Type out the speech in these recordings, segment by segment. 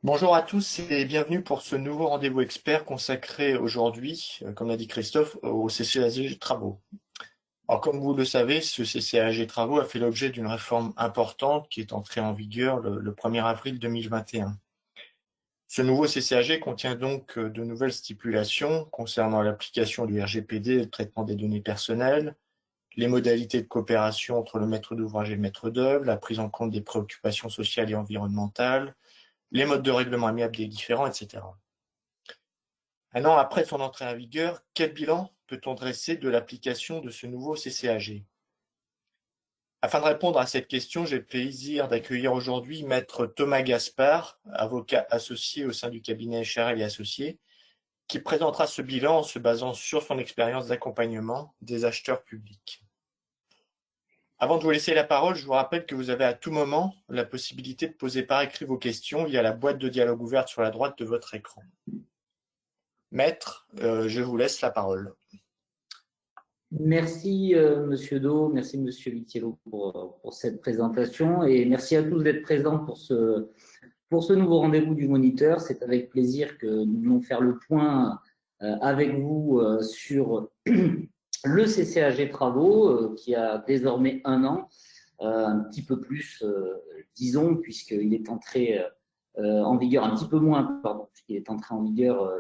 Bonjour à tous et bienvenue pour ce nouveau rendez-vous expert consacré aujourd'hui, comme l'a dit Christophe, au CCAG Travaux. Alors comme vous le savez, ce CCAG Travaux a fait l'objet d'une réforme importante qui est entrée en vigueur le 1er avril 2021. Ce nouveau CCAG contient donc de nouvelles stipulations concernant l'application du RGPD et le traitement des données personnelles, les modalités de coopération entre le maître d'ouvrage et le maître d'œuvre, la prise en compte des préoccupations sociales et environnementales, les modes de règlement amiable des différends, etc. Un an après son entrée en vigueur, quel bilan peut-on dresser de l'application de ce nouveau CCAG? Afin de répondre à cette question, j'ai le plaisir d'accueillir aujourd'hui Maître Thomas Gaspard, avocat associé au sein du cabinet Charel et Associés, qui présentera ce bilan en se basant sur son expérience d'accompagnement des acheteurs publics. Avant de vous laisser la parole, je vous rappelle que vous avez à tout moment la possibilité de poser par écrit vos questions via la boîte de dialogue ouverte sur la droite de votre écran. Maître, je vous laisse la parole. Merci Monsieur Do, merci Monsieur Vitiello pour cette présentation et merci à tous d'être présents pour ce nouveau rendez-vous du Moniteur. C'est avec plaisir que nous allons faire le point avec vous sur le CCAG Travaux qui a désormais un an, un petit peu plus, disons, puisqu'il est entré en vigueur, un petit peu moins, pardon, puisqu'il est entré en vigueur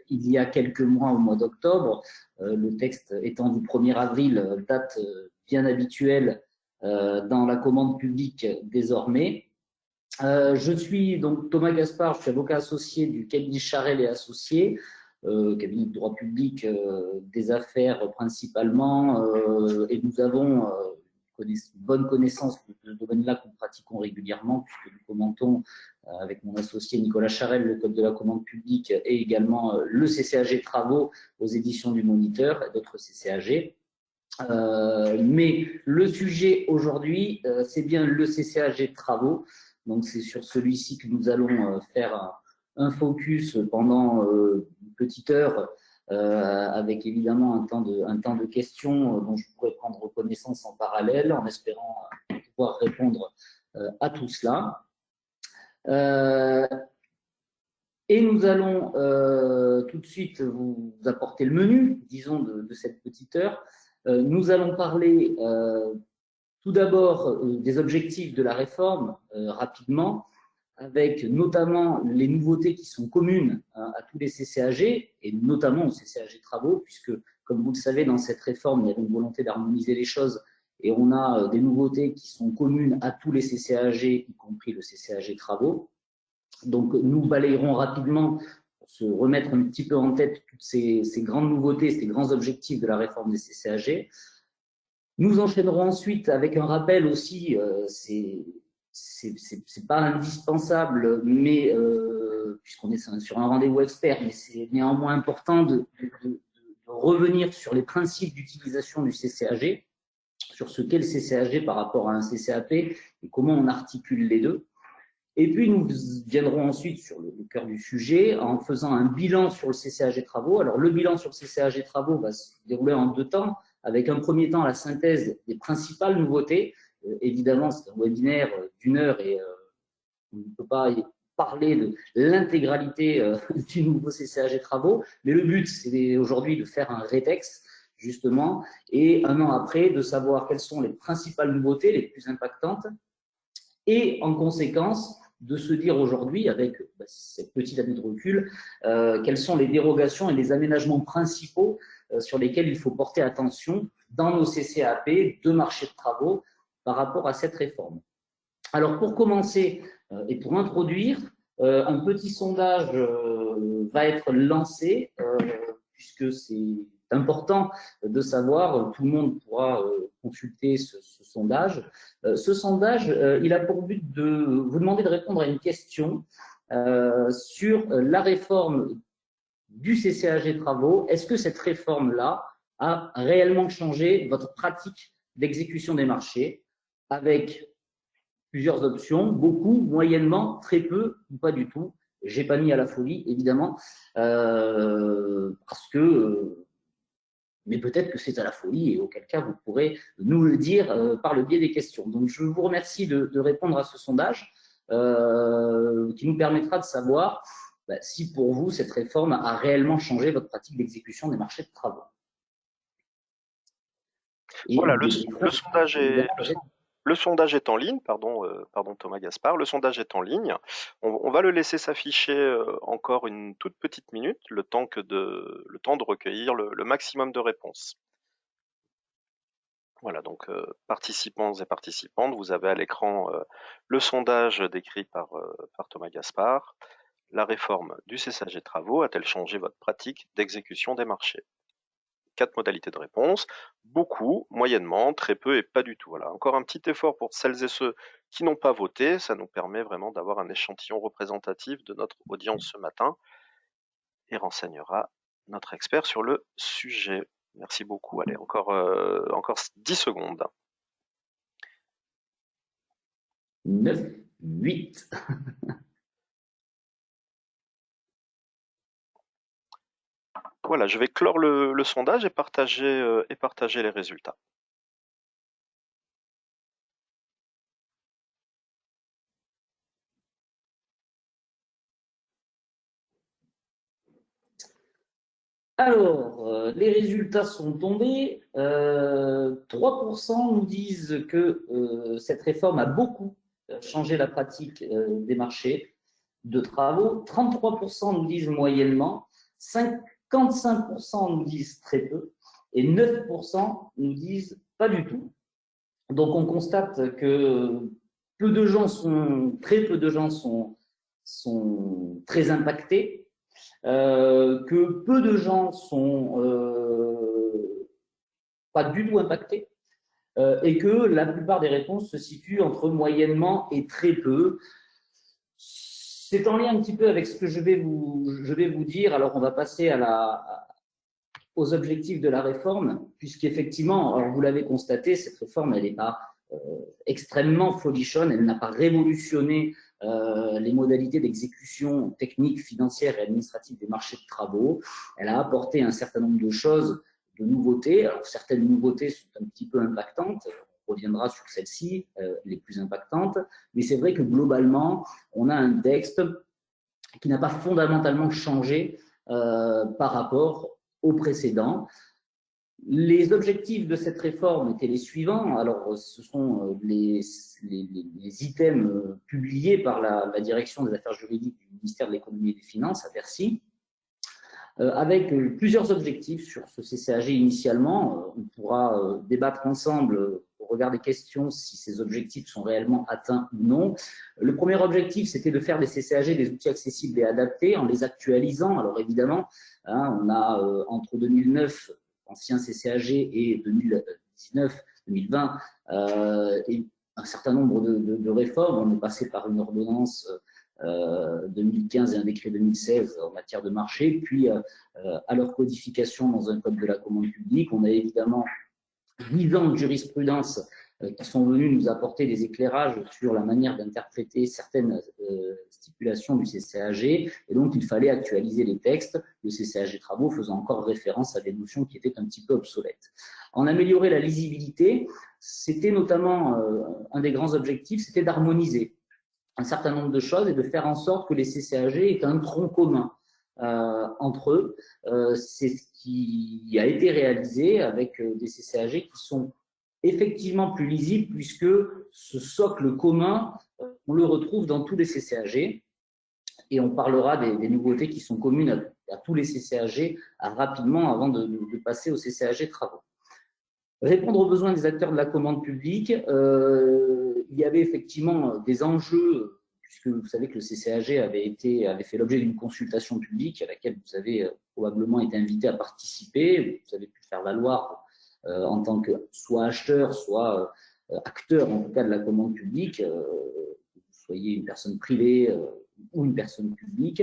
il y a quelques mois, au mois d'octobre. Le texte étant du 1er avril, date bien habituelle dans la commande publique désormais. Je suis donc Thomas Gaspard, je suis avocat associé du cabinet Charel et Associés, cabinet de droit public des affaires principalement, et nous avons une bonne connaissance de ce domaine-là que nous pratiquons régulièrement, puisque nous commentons avec mon associé Nicolas Charel le code de la commande publique et également le CCAG Travaux aux éditions du Moniteur et d'autres CCAG. Mais le sujet aujourd'hui, c'est bien le CCAG Travaux. Donc, c'est sur celui-ci que nous allons faire un focus pendant une petite heure, avec évidemment un temps de questions dont je pourrais prendre connaissance en parallèle, en espérant pouvoir répondre à tout cela. Et nous allons tout de suite vous apporter le menu, disons, de cette petite heure. Nous allons parler tout d'abord des objectifs de la réforme rapidement, avec notamment les nouveautés qui sont communes à tous les CCAG, et notamment au CCAG Travaux, puisque, comme vous le savez, dans cette réforme, il y a une volonté d'harmoniser les choses, et on a des nouveautés qui sont communes à tous les CCAG, y compris le CCAG Travaux. Donc, nous balayerons rapidement pour se remettre un petit peu en tête toutes ces grandes nouveautés, ces grands objectifs de la réforme des CCAG. Nous enchaînerons ensuite avec un rappel aussi, c'est pas indispensable, mais puisqu'on est sur un rendez-vous expert, mais c'est néanmoins important de revenir sur les principes d'utilisation du CCAG, sur ce qu'est le CCAG par rapport à un CCAP et comment on articule les deux. Et puis, nous viendrons ensuite sur le cœur du sujet en faisant un bilan sur le CCAG Travaux. Alors, le bilan sur le CCAG Travaux va se dérouler en deux temps, avec un premier temps la synthèse des principales nouveautés. Évidemment, c'est un webinaire d'une heure et on ne peut pas parler de l'intégralité du nouveau CCAG Travaux, mais le but, c'est aujourd'hui de faire un rétex, justement, et un an après, de savoir quelles sont les principales nouveautés les plus impactantes, et en conséquence, de se dire aujourd'hui, avec cette petite année de recul, quelles sont les dérogations et les aménagements principaux sur lesquels il faut porter attention dans nos CCAP de marché de travaux par rapport à cette réforme. Alors, pour commencer et pour introduire, un petit sondage va être lancé, puisque c'est important de savoir, tout le monde pourra consulter ce sondage. Ce sondage, il a pour but de vous demander de répondre à une question sur la réforme du CCAG Travaux. Est-ce que cette réforme-là a réellement changé votre pratique d'exécution des marchés, avec plusieurs options, beaucoup, moyennement, très peu ou pas du tout. J'ai pas mis à la folie, évidemment, parce que mais peut-être que c'est à la folie, et auquel cas vous pourrez nous le dire par le biais des questions. Donc je vous remercie de répondre à ce sondage. qui nous permettra de savoir si pour vous, cette réforme a réellement changé votre pratique d'exécution des marchés de travaux. Et voilà, le sondage est en ligne, pardon Thomas Gaspard, le sondage est en ligne. On va le laisser s'afficher encore une toute petite minute, le temps de recueillir le maximum de réponses. Voilà, donc participants et participantes, vous avez à l'écran le sondage décrit par Thomas Gaspard. La réforme du CCAG Travaux a-t-elle changé votre pratique d'exécution des marchés? 4 modalités de réponse, beaucoup, moyennement, très peu et pas du tout. Voilà, encore un petit effort pour celles et ceux qui n'ont pas voté, ça nous permet vraiment d'avoir un échantillon représentatif de notre audience ce matin et renseignera notre expert sur le sujet. Merci beaucoup. Allez, encore 10 secondes. 9, 8. Voilà, je vais clore le sondage et partager les résultats. Alors, les résultats sont tombés. 3% nous disent que cette réforme a beaucoup changé la pratique des marchés de travaux. 33% nous disent moyennement. 55% nous disent très peu. Et 9% nous disent pas du tout. Donc, on constate que très peu de gens sont très impactés. Que peu de gens sont pas du tout impactés et que la plupart des réponses se situent entre moyennement et très peu. C'est en lien un petit peu avec ce que je vais vous dire. Alors, on va passer aux objectifs de la réforme, puisqu'effectivement, alors vous l'avez constaté, cette réforme, elle n'est pas extrêmement folichonne, elle n'a pas révolutionné les modalités d'exécution technique, financière et administrative des marchés de travaux. Elle a apporté un certain nombre de choses, de nouveautés. Alors, certaines nouveautés sont un petit peu impactantes. On reviendra sur celles-ci, les plus impactantes. Mais c'est vrai que globalement, on a un texte qui n'a pas fondamentalement changé par rapport au précédent. Les objectifs de cette réforme étaient les suivants. Alors, ce sont les items publiés par la direction des affaires juridiques du ministère de l'économie et des finances à Bercy, avec plusieurs objectifs sur ce CCAG initialement. On pourra débattre ensemble au regard des questions si ces objectifs sont réellement atteints ou non. Le premier objectif, c'était de faire des CCAG des outils accessibles et adaptés en les actualisant. Alors évidemment, on a entre 2009 ancien CCAG et 2019, 2020, et un certain nombre de réformes. On est passé par une ordonnance 2015 et un décret 2016 en matière de marché, puis à leur codification dans un code de la commande publique. On a évidemment 10 ans de jurisprudence qui sont venus nous apporter des éclairages sur la manière d'interpréter certaines stipulations du CCAG, et donc il fallait actualiser les textes, le CCAG Travaux faisant encore référence à des notions qui étaient un petit peu obsolètes. En améliorer la lisibilité, c'était notamment un des grands objectifs, c'était d'harmoniser un certain nombre de choses et de faire en sorte que les CCAG aient un tronc commun entre eux. C'est ce qui a été réalisé avec des CCAG qui sont effectivement plus lisibles, puisque ce socle commun, on le retrouve dans tous les CCAG, et on parlera des nouveautés qui sont communes à tous les CCAG rapidement avant de passer au CCAG Travaux. Répondre aux besoins des acteurs de la commande publique, il y avait effectivement des enjeux, puisque vous savez que le CCAG avait fait l'objet d'une consultation publique à laquelle vous avez probablement été invité à participer. Vous avez pu faire valoir en tant que soit acheteur, soit acteur en tout cas de la commande publique, que vous soyez une personne privée ou une personne publique.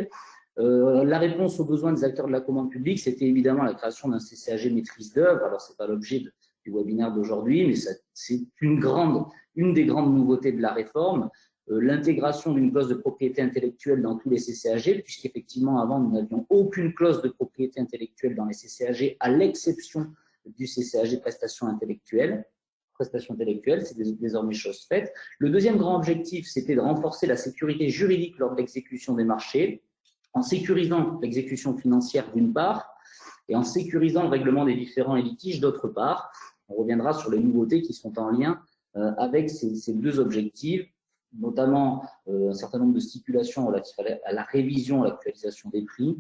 La réponse aux besoins des acteurs de la commande publique, c'était évidemment la création d'un CCAG maîtrise d'œuvre. Alors, ce n'est pas l'objet du webinaire d'aujourd'hui, mais c'est une des grandes nouveautés de la réforme, l'intégration d'une clause de propriété intellectuelle dans tous les CCAG, puisqu'effectivement, avant, nous n'avions aucune clause de propriété intellectuelle dans les CCAG, à l'exception du CCAG prestations intellectuelles. prestations intellectuelles, c'est désormais chose faite. Le deuxième grand objectif, c'était de renforcer la sécurité juridique lors de l'exécution des marchés, en sécurisant l'exécution financière d'une part, et en sécurisant le règlement des différends et litiges d'autre part. On reviendra sur les nouveautés qui sont en lien avec ces deux objectifs, notamment un certain nombre de stipulations relatives à la révision, à l'actualisation des prix,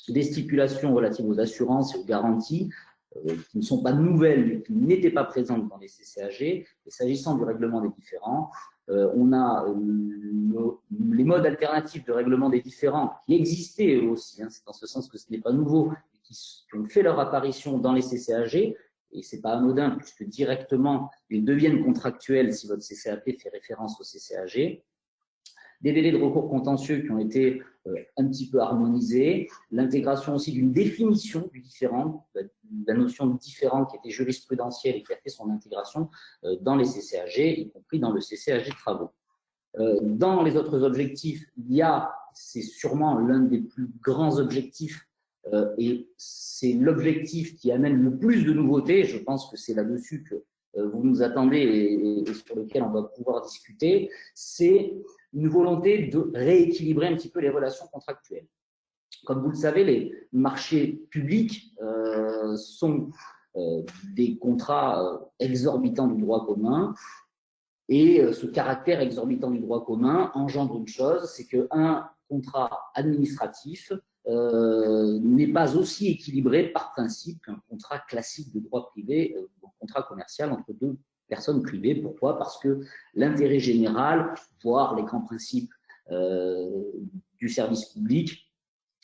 des stipulations relatives aux assurances et aux garanties, qui ne sont pas nouvelles, mais qui n'étaient pas présentes dans les CCAG. Et s'agissant du règlement des différends, on a les modes alternatifs de règlement des différends qui existaient eux aussi, hein, c'est dans ce sens que ce n'est pas nouveau, qui ont fait leur apparition dans les CCAG, et ce n'est pas anodin puisque directement ils deviennent contractuels si votre CCAP fait référence au CCAG. Des délais de recours contentieux qui ont été un petit peu harmonisés, l'intégration aussi d'une définition du différend, la notion de différend qui était jurisprudentielle et qui a fait son intégration dans les CCAG, y compris dans le CCAG travaux. Dans les autres objectifs, il y a, c'est sûrement l'un des plus grands objectifs et c'est l'objectif qui amène le plus de nouveautés, je pense que c'est là-dessus que vous nous attendez et sur lequel on va pouvoir discuter, c'est une volonté de rééquilibrer un petit peu les relations contractuelles. Comme vous le savez, les marchés publics sont des contrats exorbitants du droit commun, et ce caractère exorbitant du droit commun engendre une chose, c'est qu'un contrat administratif n'est pas aussi équilibré par principe qu'un contrat classique de droit privé, un contrat commercial entre deux personnes privées. Pourquoi? Parce que l'intérêt général, voire les grands principes du service public,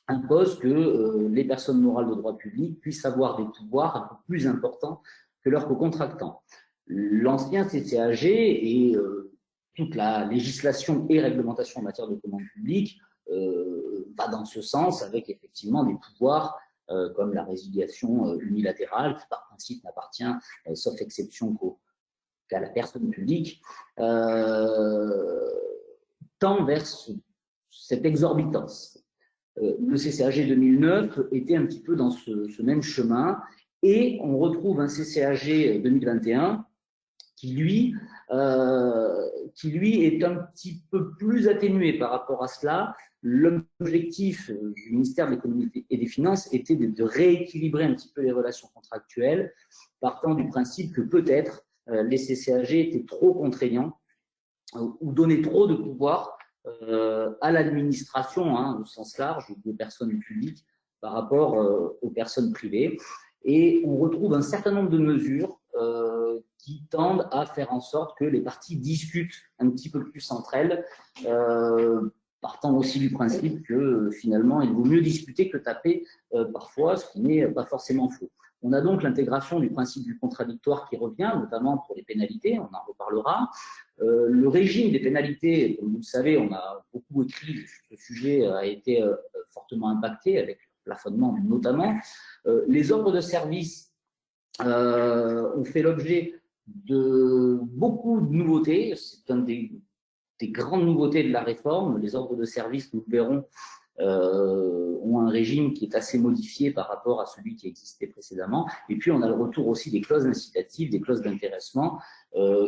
impose que les personnes morales de droit public puissent avoir des pouvoirs un peu plus importants que leurs co-contractants. L'ancien CCAG et toute la législation et réglementation en matière de commande publique va dans ce sens, avec effectivement des pouvoirs comme la résiliation unilatérale, qui par principe n'appartient, sauf exception, qu'à la personne publique, tend vers cette exorbitance. Le CCAG 2009 était un petit peu dans ce même chemin, et on retrouve un CCAG 2021 qui lui est un petit peu plus atténué par rapport à cela. L'objectif du ministère de l'économie et des finances était de rééquilibrer un petit peu les relations contractuelles, partant du principe que peut-être les CCAG étaient trop contraignants ou donnaient trop de pouvoir à l'administration, hein, au sens large, des personnes publiques par rapport aux personnes privées. Et on retrouve un certain nombre de mesures qui tendent à faire en sorte que les parties discutent un petit peu plus entre elles, partant aussi du principe que finalement il vaut mieux discuter que taper parfois, ce qui n'est pas forcément faux. On a donc l'intégration du principe du contradictoire qui revient, notamment pour les pénalités, on en reparlera. Le régime des pénalités, comme vous le savez, on a beaucoup écrit, ce sujet a été fortement impacté avec le plafonnement notamment. Les ordres de service ont fait l'objet de beaucoup de nouveautés. C'est une des grandes nouveautés de la réforme. Les ordres de service, nous le verrons, ont un régime qui est assez modifié par rapport à celui qui existait précédemment. Et puis, on a le retour aussi des clauses incitatives, des clauses d'intéressement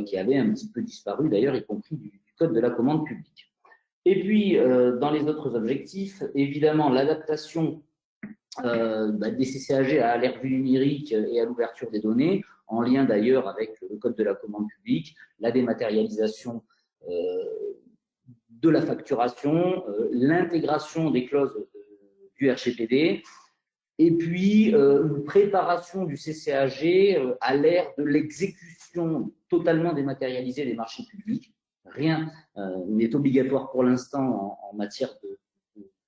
qui avaient un petit peu disparu, d'ailleurs, y compris du Code de la commande publique. Et puis, dans les autres objectifs, évidemment, l'adaptation des CCAG à l'ère du numérique et à l'ouverture des données, en lien d'ailleurs avec le Code de la commande publique, la dématérialisation de la facturation, l'intégration des clauses du RGPD, et puis une préparation du CCAG à l'ère de l'exécution totalement dématérialisée des marchés publics. Rien n'est obligatoire pour l'instant en matière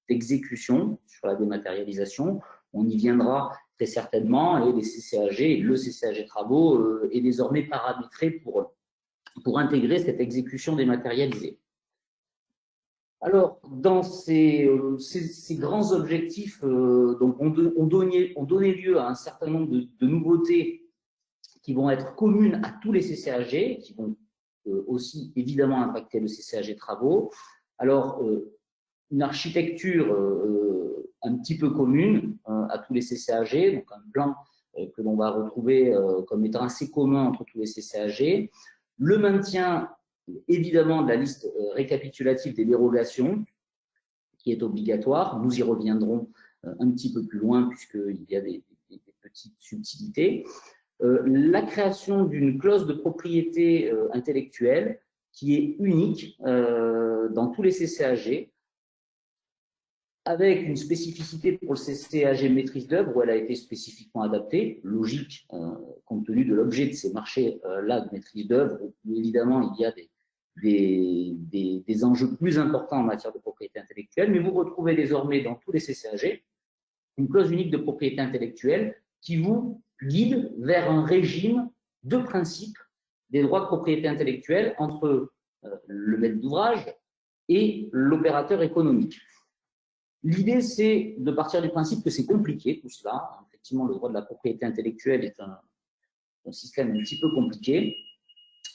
d'exécution sur la dématérialisation. On y viendra très certainement, et les CCAG, le CCAG travaux est désormais paramétré pour intégrer cette exécution dématérialisée. Alors, dans ces grands objectifs, donc ont donné lieu à un certain nombre de nouveautés qui vont être communes à tous les CCAG, qui vont aussi évidemment impacter le CCAG travaux. Alors, une architecture un petit peu commune à tous les CCAG, donc un plan que l'on va retrouver comme étant assez commun entre tous les CCAG, le maintien évidemment de la liste récapitulative des dérogations qui est obligatoire. Nous y reviendrons un petit peu plus loin puisqu'il y a des petites subtilités. La création d'une clause de propriété intellectuelle qui est unique dans tous les CCAG, avec une spécificité pour le CCAG maîtrise d'œuvre où elle a été spécifiquement adaptée, logique compte tenu de l'objet de ces marchés-là de maîtrise d'œuvre, où évidemment il y a des enjeux plus importants en matière de propriété intellectuelle, mais vous retrouvez désormais dans tous les CCAG une clause unique de propriété intellectuelle qui vous guide vers un régime de principe des droits de propriété intellectuelle entre le maître d'ouvrage et l'opérateur économique. L'idée, c'est de partir du principe que c'est compliqué, tout cela. Effectivement, le droit de la propriété intellectuelle est un système un petit peu compliqué.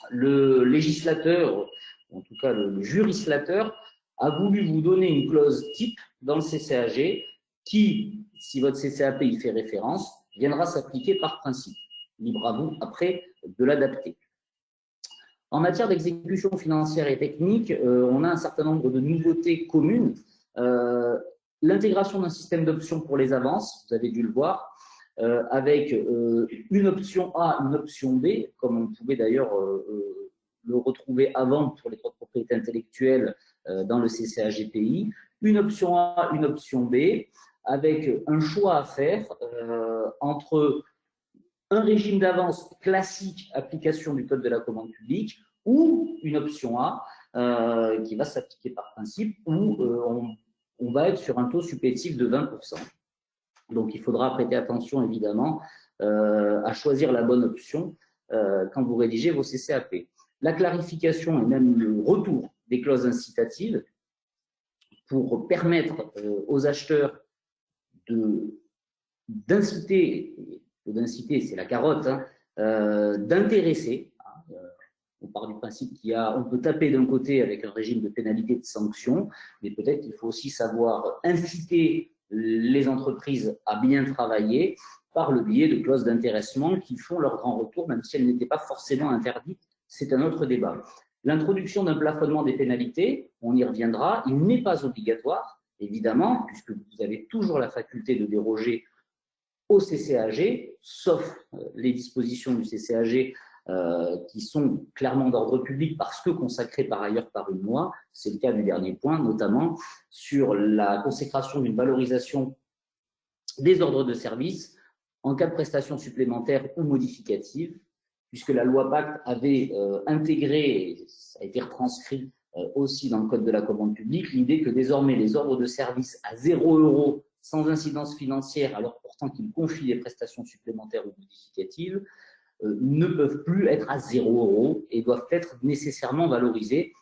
Le législateur, en tout cas le jurislateur, a voulu vous donner une clause type dans le CCAG qui, si votre CCAP y fait référence, viendra s'appliquer par principe. Libre à vous, après, de l'adapter. En matière d'exécution financière et technique, on a un certain nombre de nouveautés communes. L'intégration d'un système d'options pour les avances, vous avez dû le voir, avec une option A, une option B, comme on pouvait d'ailleurs le retrouver avant pour les droits de propriété intellectuelle dans le CCAGPI, une option A, une option B, avec un choix à faire entre un régime d'avance classique, application du Code de la commande publique, ou une option A qui va s'appliquer par principe, où on va être sur un taux supplétif de 20%. Donc, il faudra prêter attention, évidemment, à choisir la bonne option quand vous rédigez vos CCAP. La clarification et même le retour des clauses incitatives pour permettre aux acheteurs d'inciter, c'est la carotte, d'intéresser. On part du principe on peut taper d'un côté avec un régime de pénalité et de sanctions, mais peut-être qu'il faut aussi savoir inciter les entreprises à bien travailler par le biais de clauses d'intéressement qui font leur grand retour, même si elles n'étaient pas forcément interdites. C'est un autre débat. L'introduction d'un plafonnement des pénalités, on y reviendra, il n'est pas obligatoire, évidemment, puisque vous avez toujours la faculté de déroger au CCAG, sauf les dispositions du CCAG qui sont clairement d'ordre public parce que consacrées par ailleurs par une loi. C'est le cas du dernier point, notamment sur la consécration d'une valorisation des ordres de service en cas de prestations supplémentaires ou modificatives, puisque la loi Pacte avait intégré, et ça a été retranscrit aussi dans le Code de la commande publique, l'idée que désormais les ordres de service à 0 € sans incidence financière, alors pourtant qu'ils confient des prestations supplémentaires ou modificatives, ne peuvent plus être à 0 € et doivent être nécessairement valorisés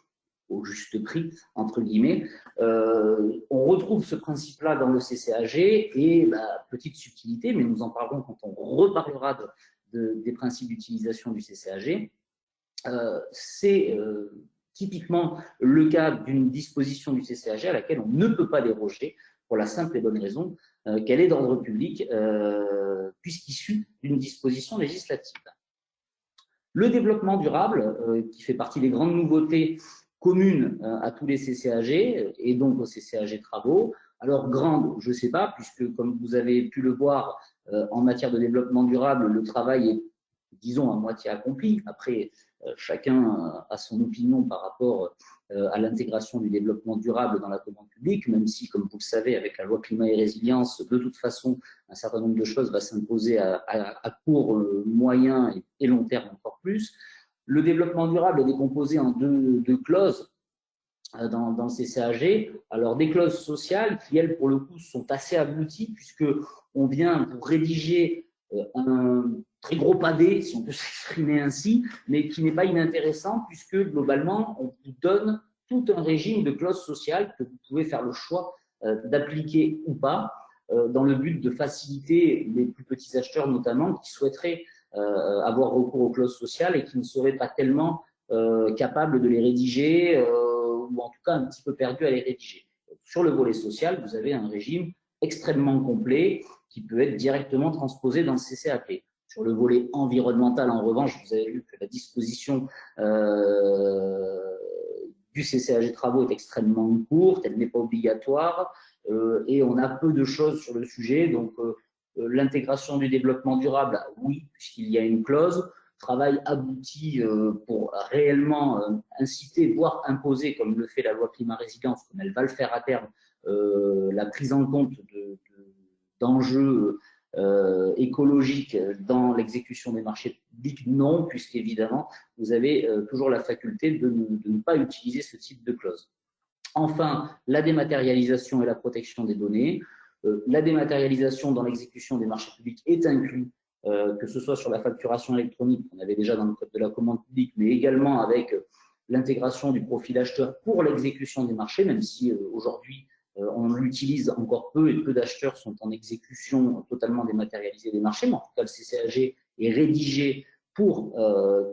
au juste prix, entre guillemets. On retrouve ce principe-là dans le CCAG et, petite subtilité, mais nous en parlerons quand on reparlera des principes d'utilisation du CCAG, c'est typiquement le cas d'une disposition du CCAG à laquelle on ne peut pas déroger pour la simple et bonne raison qu'elle est d'ordre public puisqu'issue d'une disposition législative. Le développement durable, qui fait partie des grandes nouveautés communes à tous les CCAG et donc au CCAG travaux. Alors grande, je ne sais pas, puisque comme vous avez pu le voir en matière de développement durable, le travail est, disons, à moitié accompli. Après, chacun a son opinion par rapport à l'intégration du développement durable dans la commande publique, même si, comme vous le savez, avec la loi climat et résilience, de toute façon, un certain nombre de choses va s'imposer à court, moyen et long terme encore plus. Le développement durable est décomposé en deux clauses dans le CCAG. Alors, des clauses sociales qui, elles, pour le coup, sont assez abouties, puisqu'on vient pour rédiger un très gros pavé, si on peut s'exprimer ainsi, mais qui n'est pas inintéressant puisque globalement, on vous donne tout un régime de clauses sociales que vous pouvez faire le choix d'appliquer ou pas, dans le but de faciliter les plus petits acheteurs notamment qui souhaiteraient avoir recours aux clauses sociales et qui ne seraient pas tellement capables de les rédiger ou en tout cas un petit peu perdus à les rédiger. Sur le volet social, vous avez un régime extrêmement complet qui peut être directement transposé dans le CCAP. Sur le volet environnemental, en revanche, vous avez vu que la disposition du CCAG travaux est extrêmement courte, elle n'est pas obligatoire et on a peu de choses sur le sujet. Donc, l'intégration du développement durable, oui, puisqu'il y a une clause. Travail abouti pour réellement inciter, voire imposer, comme le fait la loi climat résilience, comme elle va le faire à terme, la prise en compte d'enjeux écologiques dans l'exécution des marchés publics. Non, puisqu'évidemment, vous avez toujours la faculté de ne pas utiliser ce type de clause. Enfin, la dématérialisation et la protection des données. La dématérialisation dans l'exécution des marchés publics est inclue, que ce soit sur la facturation électronique qu'on avait déjà dans le code de la commande publique, mais également avec l'intégration du profil acheteur pour l'exécution des marchés, même si aujourd'hui on l'utilise encore peu et peu d'acheteurs sont en exécution totalement dématérialisée des marchés, mais en tout cas le CCAG est rédigé pour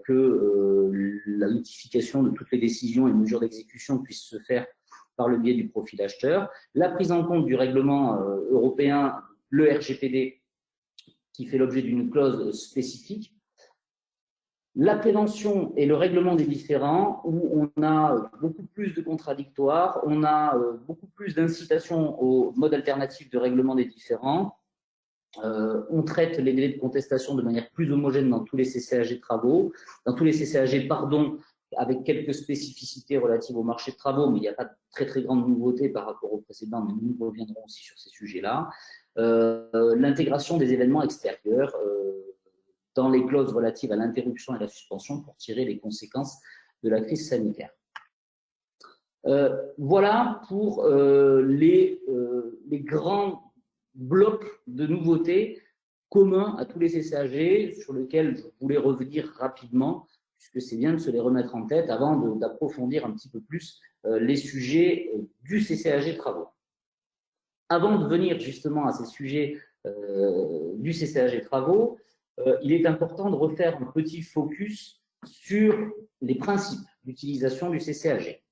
que la notification de toutes les décisions et mesures d'exécution puisse se faire par le biais du profil acheteur. La prise en compte du règlement européen, le RGPD, qui fait l'objet d'une clause spécifique. La prévention et le règlement des différends, où on a beaucoup plus de contradictoires, on a beaucoup plus d'incitation aux modes alternatifs de règlement des différends. On traite les délais de contestation de manière plus homogène dans tous les CCAG travaux, dans tous les CCAG, pardon, avec quelques spécificités relatives au marché de travaux, mais il n'y a pas de très grande nouveauté par rapport au précédent, mais nous reviendrons aussi sur ces sujets-là. L'intégration des événements extérieurs dans les clauses relatives à l'interruption et la suspension pour tirer les conséquences de la crise sanitaire. Voilà pour les grands blocs de nouveautés communs à tous les CCAG sur lesquels je voulais revenir rapidement, puisque c'est bien de se les remettre en tête avant d'approfondir un petit peu plus les sujets du CCAG travaux. Avant de venir justement à ces sujets du CCAG travaux, il est important de refaire un petit focus sur les principes d'utilisation du CCAG.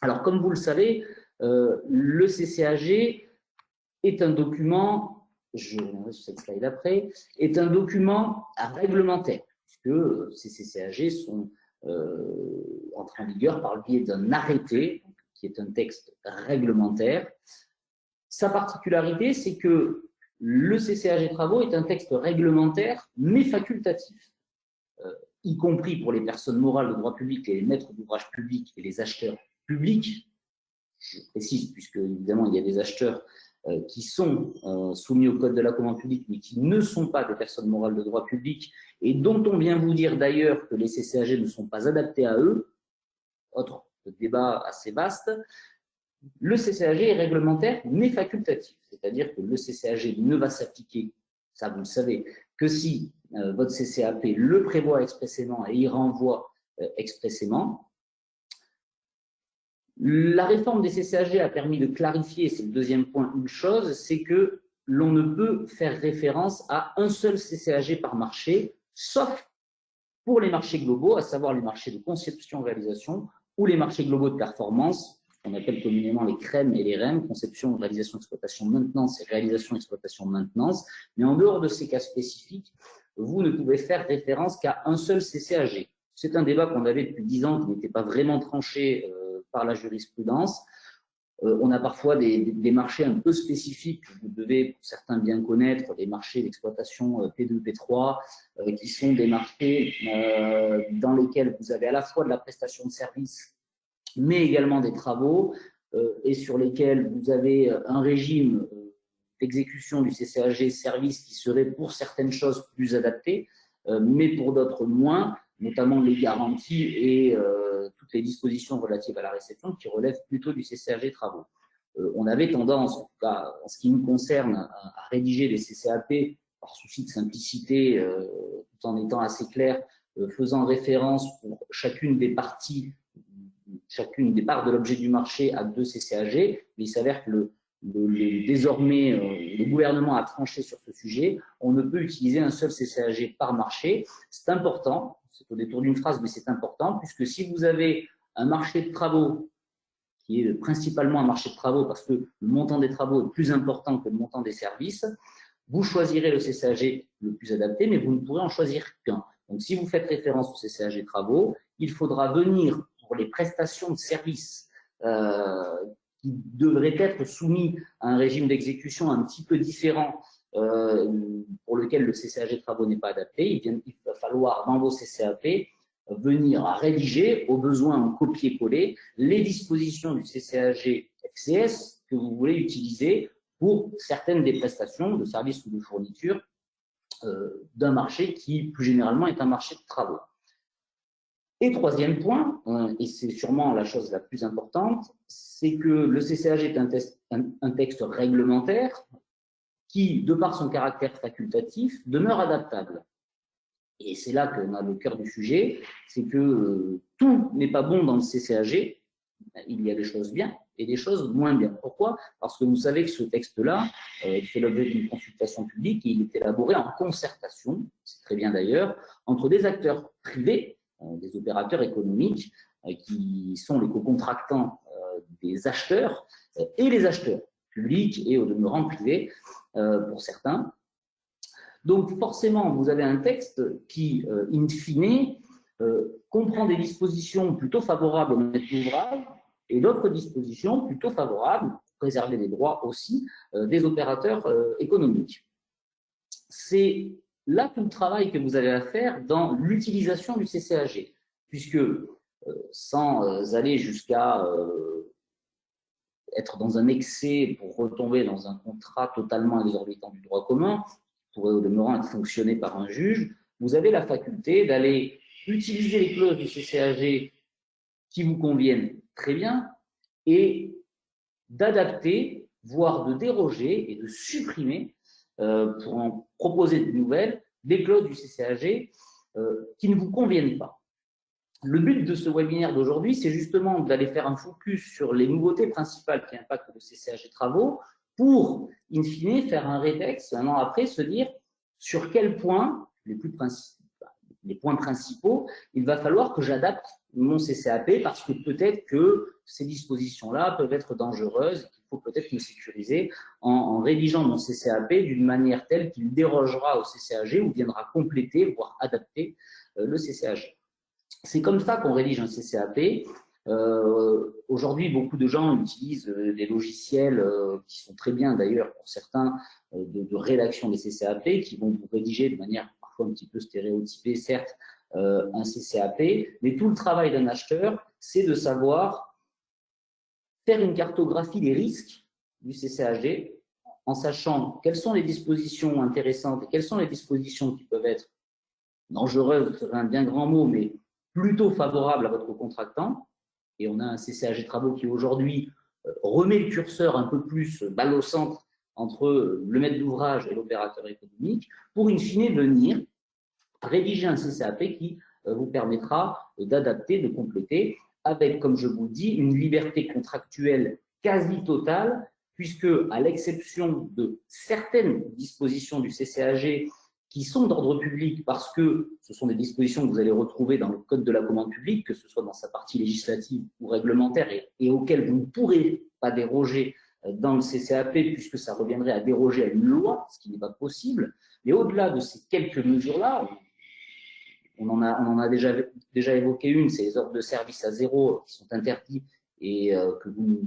Alors, comme vous le savez, le CCAG est un document, je reviendrai sur cette slide après, est un document réglementaire, puisque ces CCAG sont entrés en vigueur par le biais d'un arrêté, qui est un texte réglementaire. Sa particularité, c'est que le CCAG travaux est un texte réglementaire, mais facultatif, y compris pour les personnes morales de droit public, les maîtres d'ouvrage public et les acheteurs publics. Je précise, puisque évidemment il y a des acheteurs qui sont soumis au code de la commande publique, mais qui ne sont pas des personnes morales de droit public, et dont on vient vous dire d'ailleurs que les CCAG ne sont pas adaptés à eux. Autre débat assez vaste. Le CCAG est réglementaire mais facultatif, c'est-à-dire que le CCAG ne va s'appliquer, ça vous le savez, que si votre CCAP le prévoit expressément et y renvoie expressément. La réforme des CCAG a permis de clarifier, c'est le deuxième point, une chose, c'est que l'on ne peut faire référence à un seul CCAG par marché, sauf pour les marchés globaux, à savoir les marchés de conception-réalisation ou les marchés globaux de performance, qu'on appelle communément les CREM et les REM, conception, réalisation, exploitation, maintenance et réalisation, exploitation, maintenance. Mais en dehors de ces cas spécifiques, vous ne pouvez faire référence qu'à un seul CCAG. C'est un débat qu'on avait depuis 10 ans qui n'était pas vraiment tranché par la jurisprudence. On a parfois des marchés un peu spécifiques que vous devez, pour certains, bien connaître, les marchés d'exploitation P2, P3, qui sont des marchés dans lesquels vous avez à la fois de la prestation de services, mais également des travaux, et sur lesquels vous avez un régime d'exécution du CCAG service qui serait pour certaines choses plus adapté, mais pour d'autres moins, notamment les garanties et toutes les dispositions relatives à la réception qui relèvent plutôt du CCAG travaux. On avait tendance, en tout cas en ce qui nous concerne, à rédiger les CCAP par souci de simplicité, tout en étant assez clair, faisant référence pour chacune des parties, chacune des parts de l'objet du marché à 2 CCAG, mais il s'avère que désormais, le gouvernement a tranché sur ce sujet. On ne peut utiliser un seul CCAG par marché. C'est important, c'est au détour d'une phrase, mais c'est important, puisque si vous avez un marché de travaux qui est principalement un marché de travaux parce que le montant des travaux est plus important que le montant des services, Vous choisirez le CCAG le plus adapté, mais vous ne pourrez en choisir qu'un. Donc, si vous faites référence au CCAG travaux, il faudra venir pour les prestations de services qui devraient être soumis à un régime d'exécution un petit peu différent pour lequel le CCAG travaux n'est pas adapté. Il va falloir, dans vos CCAP, venir à rédiger, au besoin en copier-coller, les dispositions du CCAG FCS que vous voulez utiliser pour certaines des prestations de services ou de fournitures d'un marché qui, plus généralement, est un marché de travaux. Et troisième point, et c'est sûrement la chose la plus importante, c'est que le CCAG est un texte réglementaire qui, de par son caractère facultatif, demeure adaptable. Et c'est là qu'on a le cœur du sujet, c'est que tout n'est pas bon dans le CCAG, il y a des choses bien et des choses moins bien. Pourquoi? Parce que vous savez que ce texte-là fait l'objet d'une consultation publique et il est élaboré en concertation, c'est très bien d'ailleurs, entre des acteurs privés, des opérateurs économiques qui sont les co-contractants des acheteurs et les acheteurs publics et au demeurant privés pour certains. Donc forcément, vous avez un texte qui, in fine, comprend des dispositions plutôt favorables au maître d'ouvrage et d'autres dispositions plutôt favorables, pour préserver les droits aussi, des opérateurs économiques. C'est là tout le travail que vous avez à faire dans l'utilisation du CCAG, puisque sans aller jusqu'à être dans un excès pour retomber dans un contrat totalement exorbitant du droit commun, qui pourrait au demeurant être fonctionné par un juge, vous avez la faculté d'aller utiliser les clauses du CCAG qui vous conviennent très bien et d'adapter, voire de déroger et de supprimer, pour en proposer de nouvelles, des clauses du CCAG qui ne vous conviennent pas. Le but de ce webinaire d'aujourd'hui, c'est justement d'aller faire un focus sur les nouveautés principales qui impactent le CCAG travaux pour, in fine, faire un rétex, un an après, se dire sur quels points, les points principaux, il va falloir que j'adapte mon CCAP parce que peut-être que ces dispositions-là peuvent être dangereuses, qu'il faut peut-être me sécuriser en rédigeant mon CCAP d'une manière telle qu'il dérogera au CCAG ou viendra compléter, voire adapter le CCAG. C'est comme ça qu'on rédige un CCAP. Aujourd'hui, beaucoup de gens utilisent des logiciels qui sont très bien d'ailleurs pour certains de rédaction des CCAP qui vont vous rédiger de manière parfois un petit peu stéréotypée, certes, un CCAP, mais tout le travail d'un acheteur, c'est de savoir faire une cartographie des risques du CCAG en sachant quelles sont les dispositions intéressantes et quelles sont les dispositions qui peuvent être dangereuses, c'est un bien grand mot, mais plutôt favorable à votre contractant. Et on a un CCAG travaux qui aujourd'hui remet le curseur un peu plus balle au centre entre le maître d'ouvrage et l'opérateur économique pour in fine venir rédiger un CCAP qui vous permettra d'adapter, de compléter avec, comme je vous le dis, une liberté contractuelle quasi totale puisque, à l'exception de certaines dispositions du CCAG qui sont d'ordre public parce que ce sont des dispositions que vous allez retrouver dans le Code de la commande publique, que ce soit dans sa partie législative ou réglementaire, et auxquelles vous ne pourrez pas déroger dans le CCAP puisque ça reviendrait à déroger à une loi, ce qui n'est pas possible. Mais au-delà de ces quelques mesures-là, on en a déjà évoqué une, c'est les ordres de service à zéro qui sont interdits et que vous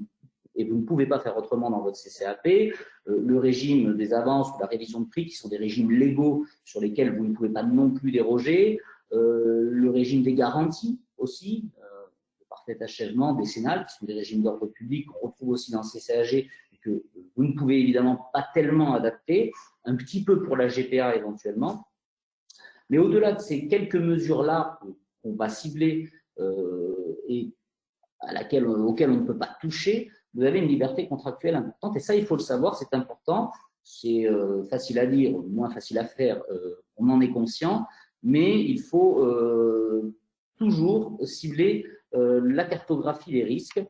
ne pouvez pas faire autrement dans votre CCAP, le régime des avances ou la révision de prix qui sont des régimes légaux sur lesquels vous ne pouvez pas non plus déroger, le régime des garanties aussi, le parfait achèvement décennal, qui sont des régimes d'ordre public qu'on retrouve aussi dans le CCAG et que vous ne pouvez évidemment pas tellement adapter, un petit peu pour la GPA éventuellement. Mais au-delà de ces quelques mesures-là qu'on va cibler et auxquelles on ne peut pas toucher, vous avez une liberté contractuelle importante. Et ça, il faut le savoir, c'est important. C'est facile à dire, moins facile à faire, on en est conscient. Mais il faut toujours cibler la cartographie des risques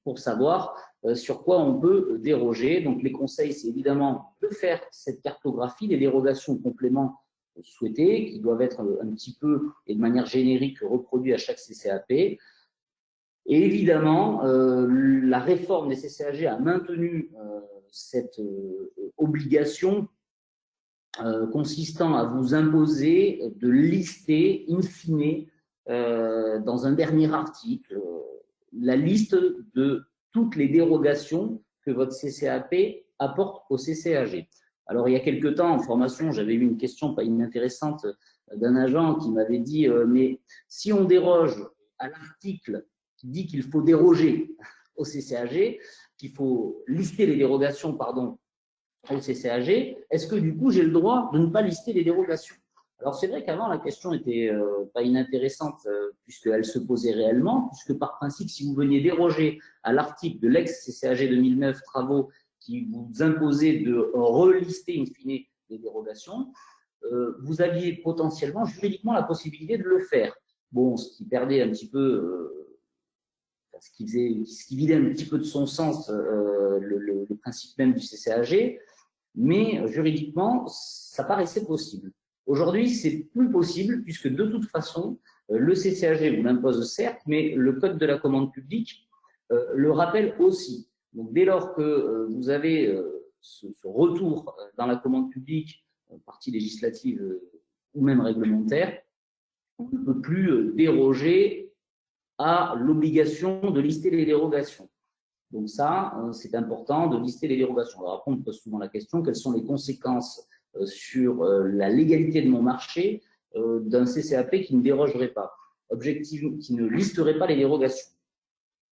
pour savoir sur quoi on peut déroger. Donc, les conseils, c'est évidemment de faire cette cartographie, les dérogations compléments souhaités, qui doivent être un petit peu et de manière générique reproduits à chaque CCAP. Et évidemment, la réforme des CCAG a maintenu cette obligation consistant à vous imposer de lister in fine dans un dernier article la liste de toutes les dérogations que votre CCAP apporte au CCAG. Alors, il y a quelque temps, en formation, j'avais eu une question pas inintéressante d'un agent qui m'avait dit mais si on déroge à l'article qui dit qu'il faut déroger au CCAG, qu'il faut lister les dérogations, pardon, au CCAG, est-ce que du coup j'ai le droit de ne pas lister les dérogations? Alors c'est vrai qu'avant la question était pas inintéressante puisqu'elle se posait réellement, puisque par principe si vous veniez déroger à l'article de l'ex-CCAG 2009 travaux qui vous imposait de relister in fine les dérogations, vous aviez potentiellement juridiquement la possibilité de le faire. Bon, ce qui perdait un petit peu ce qui vidait un petit peu de son sens le principe même du CCAG, mais juridiquement, ça paraissait possible. Aujourd'hui, c'est plus possible puisque de toute façon, le CCAG vous l'impose certes, mais le Code de la commande publique le rappelle aussi. Donc, dès lors que vous avez ce retour dans la commande publique, partie législative ou même réglementaire, on ne peut plus déroger à l'obligation de lister les dérogations. Donc ça, c'est important de lister les dérogations. Alors après, on me pose souvent la question, quelles sont les conséquences sur la légalité de mon marché d'un CCAP qui ne dérogerait pas, objectivement, qui ne listerait pas les dérogations.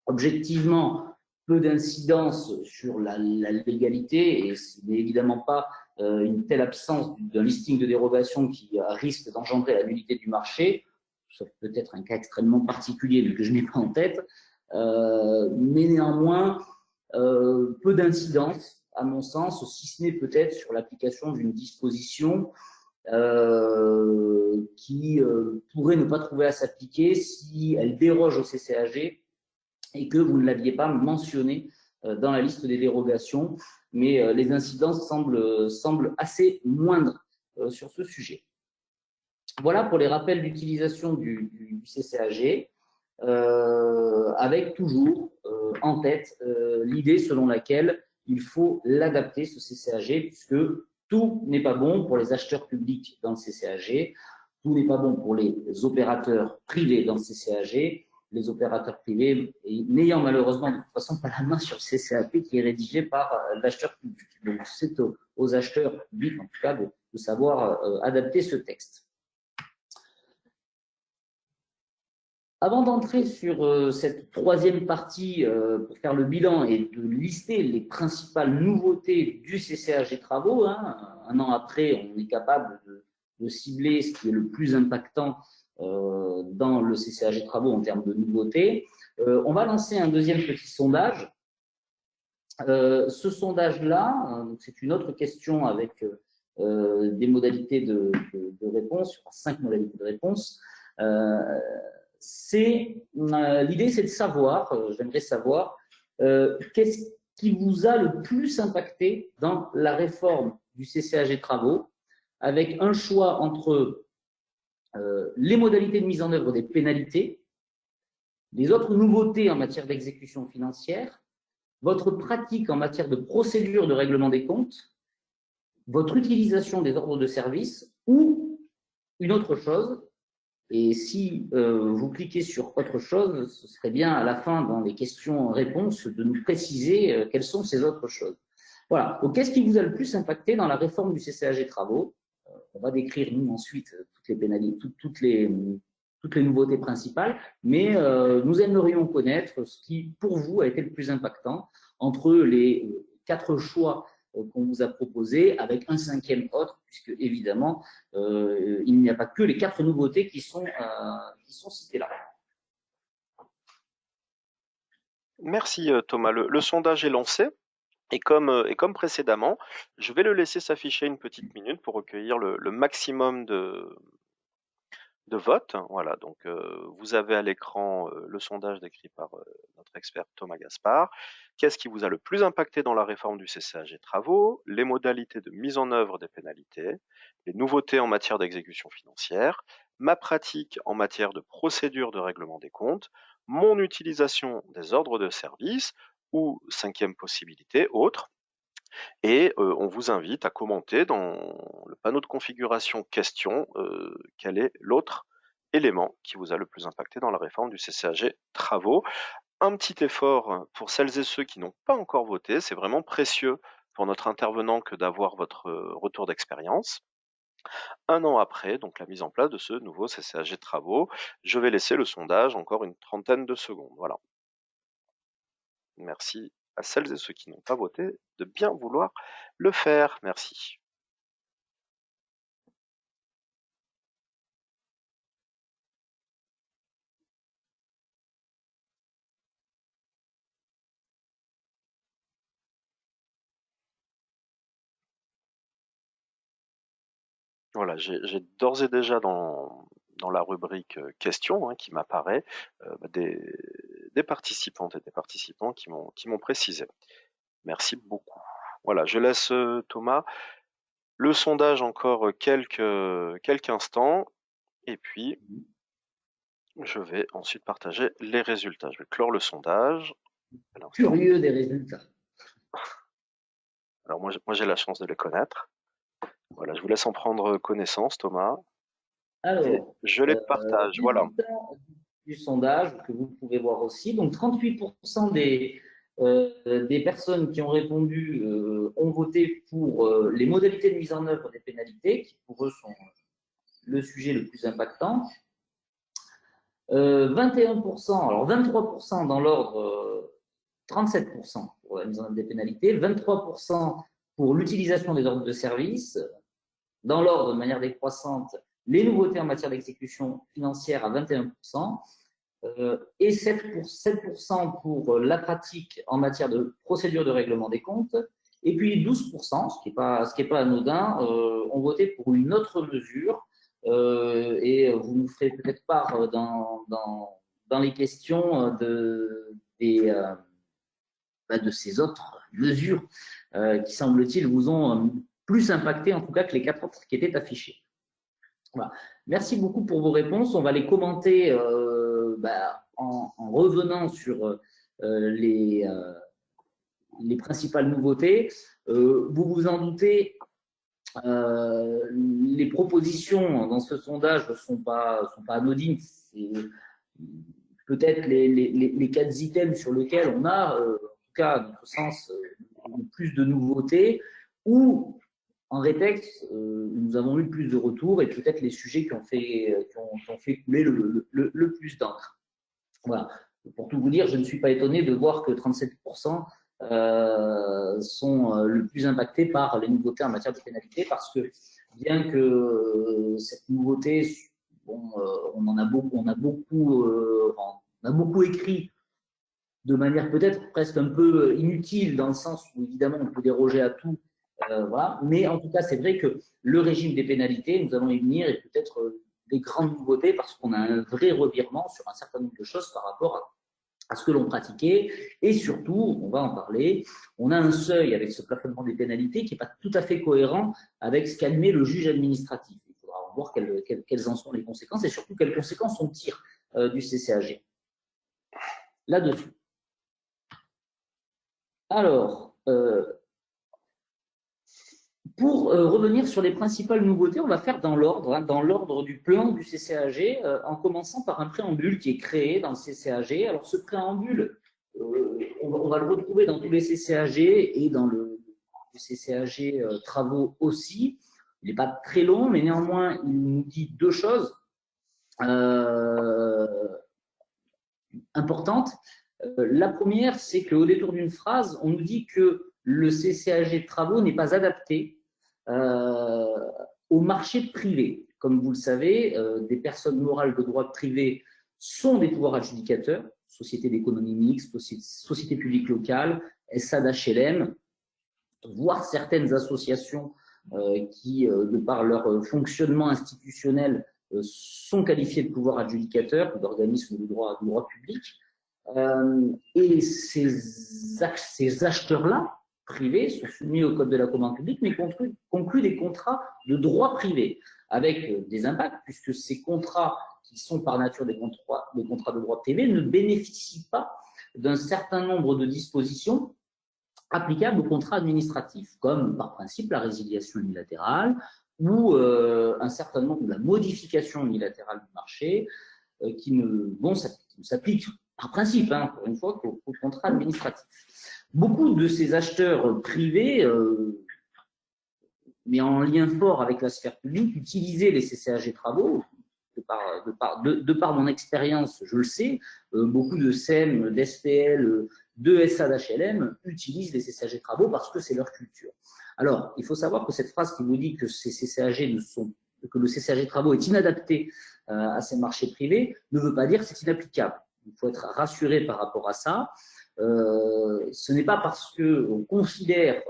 Objectivement, peu d'incidence sur la légalité et ce n'est évidemment pas une telle absence d'un listing de dérogation qui risque d'engendrer la nullité du marché, sauf peut-être un cas extrêmement particulier mais que je n'ai pas en tête. Mais néanmoins, peu d'incidence, à mon sens, si ce n'est peut-être sur l'application d'une disposition qui pourrait ne pas trouver à s'appliquer si elle déroge au CCAG et que vous ne l'aviez pas mentionné dans la liste des dérogations, mais les incidences semblent assez moindres sur ce sujet. Voilà pour les rappels d'utilisation du CCAG. Avec toujours en tête l'idée selon laquelle il faut l'adapter, ce CCAG, puisque tout n'est pas bon pour les acheteurs publics dans le CCAG, tout n'est pas bon pour les opérateurs privés dans le CCAG, les opérateurs privés n'ayant malheureusement de toute façon pas la main sur le CCAP qui est rédigé par l'acheteur public. Donc c'est aux acheteurs publics en tout cas de savoir adapter ce texte. Avant d'entrer sur cette troisième partie pour faire le bilan et de lister les principales nouveautés du CCAG Travaux, un an après, on est capable de cibler ce qui est le plus impactant dans le CCAG Travaux en termes de nouveautés. On va lancer un deuxième petit sondage. Ce sondage-là, c'est une autre question avec des modalités de réponse, 5 modalités de réponse. L'idée, c'est de savoir, j'aimerais savoir, qu'est-ce qui vous a le plus impacté dans la réforme du CCAG Travaux, avec un choix entre les modalités de mise en œuvre des pénalités, les autres nouveautés en matière d'exécution financière, votre pratique en matière de procédure de règlement des comptes, votre utilisation des ordres de service ou une autre chose. Et si vous cliquez sur autre chose, ce serait bien à la fin, dans les questions-réponses, de nous préciser quelles sont ces autres choses. Voilà. Donc, qu'est-ce qui vous a le plus impacté dans la réforme du CCAG Travaux? On va décrire, nous, ensuite, toutes les pénalités, toutes les nouveautés principales, mais nous aimerions connaître ce qui, pour vous, a été le plus impactant entre les 4 choix qu'on vous a proposé, avec un 5e autre, puisque évidemment, il n'y a pas que les 4 nouveautés qui sont citées là. Merci Thomas. Le sondage est lancé. Et comme précédemment, je vais le laisser s'afficher une petite minute pour recueillir le maximum de votes. Voilà, donc vous avez à l'écran le sondage décrit par notre expert Thomas Gaspard. Qu'est-ce qui vous a le plus impacté dans la réforme du CCAG Travaux? Les modalités de mise en œuvre des pénalités, les nouveautés en matière d'exécution financière, ma pratique en matière de procédure de règlement des comptes, mon utilisation des ordres de service ou, 5e possibilité, autre, Et on vous invite à commenter dans le panneau de configuration questions quel est l'autre élément qui vous a le plus impacté dans la réforme du CCAG travaux. Un petit effort pour celles et ceux qui n'ont pas encore voté, c'est vraiment précieux pour notre intervenant que d'avoir votre retour d'expérience. Un an après, donc la mise en place de ce nouveau CCAG travaux, je vais laisser le sondage encore une trentaine de secondes. Voilà. Merci à celles et ceux qui n'ont pas voté de bien vouloir le faire. Merci. Voilà, j'ai d'ores et déjà dans la rubrique questions qui m'apparaît des participantes et des participants qui m'ont précisé. Merci beaucoup. Voilà, je laisse Thomas le sondage encore quelques instants et puis je vais ensuite partager les résultats. Je vais clore le sondage. Curieux des résultats. Alors moi j'ai la chance de les connaître. Voilà, je vous laisse en prendre connaissance, Thomas. Alors, Et je les partage. Voilà. Du sondage que vous pouvez voir aussi. Donc, 38% des personnes qui ont répondu ont voté pour les modalités de mise en œuvre des pénalités, qui pour eux sont le sujet le plus impactant. 21%, alors 23% dans l'ordre, 37% pour la mise en œuvre des pénalités, 23% pour l'utilisation des ordres de service, dans l'ordre de manière décroissante, les nouveautés en matière d'exécution financière à 21%, et 7% pour la pratique en matière de procédure de règlement des comptes, et puis 12%, ce qui est pas anodin, ont voté pour une autre mesure, et vous nous ferez peut-être part dans les questions de ces autres mesures qui, semble-t-il, vous ont plus impacté en tout cas que les 4 autres qui étaient affichées. Voilà. Merci beaucoup pour vos réponses. On va les commenter en revenant sur les principales nouveautés. Vous vous en doutez, les propositions dans ce sondage ne sont pas anodines. C'est peut-être les 4 items sur lesquels on a, en tout cas, à notre sens, plus de nouveautés, ou en rétexte, nous avons eu le plus de retours et peut-être les sujets qui ont fait couler le plus d'encre. Voilà. Pour tout vous dire, je ne suis pas étonné de voir que 37% sont le plus impactés par les nouveautés en matière de pénalité, parce que bien que cette nouveauté, on a beaucoup écrit de manière peut-être presque un peu inutile, dans le sens où évidemment on peut déroger à tout. Voilà. Mais en tout cas, c'est vrai que le régime des pénalités, nous allons y venir, et peut-être des grandes nouveautés, parce qu'on a un vrai revirement sur un certain nombre de choses par rapport à ce que l'on pratiquait. Et surtout, on va en parler, on a un seuil avec ce plafonnement des pénalités qui n'est pas tout à fait cohérent avec ce qu'admet le juge administratif. Il faudra voir quelles en sont les conséquences, et surtout quelles conséquences on tire du CCAG là-dessus. Alors, pour revenir sur les principales nouveautés, on va faire dans l'ordre du plan du CCAG, en commençant par un préambule qui est créé dans le CCAG. Alors, ce préambule, on va le retrouver dans tous les CCAG et dans le CCAG travaux aussi. Il n'est pas très long, mais néanmoins, il nous dit 2 choses importantes. La première, c'est qu'au détour d'une phrase, on nous dit que le CCAG de travaux n'est pas adapté au marché privé. Comme vous le savez, des personnes morales de droit privé sont des pouvoirs adjudicateurs, sociétés d'économie mixte, sociétés publiques locales, SA d'HLM, voire certaines associations qui, de par leur fonctionnement institutionnel, sont qualifiées de pouvoirs adjudicateurs ou d'organismes de droit public. Et ces acheteurs-là, privés, sont soumis au code de la commande publique, mais concluent des contrats de droit privé, avec des impacts, puisque ces contrats, qui sont par nature des contrats de droit privé, ne bénéficient pas d'un certain nombre de dispositions applicables aux contrats administratifs, comme par principe la résiliation unilatérale ou un certain nombre de la modification unilatérale du marché qui ne s'appliquent par principe, hein, encore une fois, qu'aux contrats administratifs. Beaucoup de ces acheteurs privés, mais en lien fort avec la sphère publique, utilisaient les CCAG travaux. De par mon expérience, je le sais, beaucoup de SEM, d'SPL, de SA d'HLM utilisent les CCAG travaux parce que c'est leur culture. Alors, il faut savoir que cette phrase qui vous dit que que le CCAG travaux est inadapté à ces marchés privés ne veut pas dire que c'est inapplicable. Il faut être rassuré par rapport à ça. Ce n'est pas parce qu'on considère,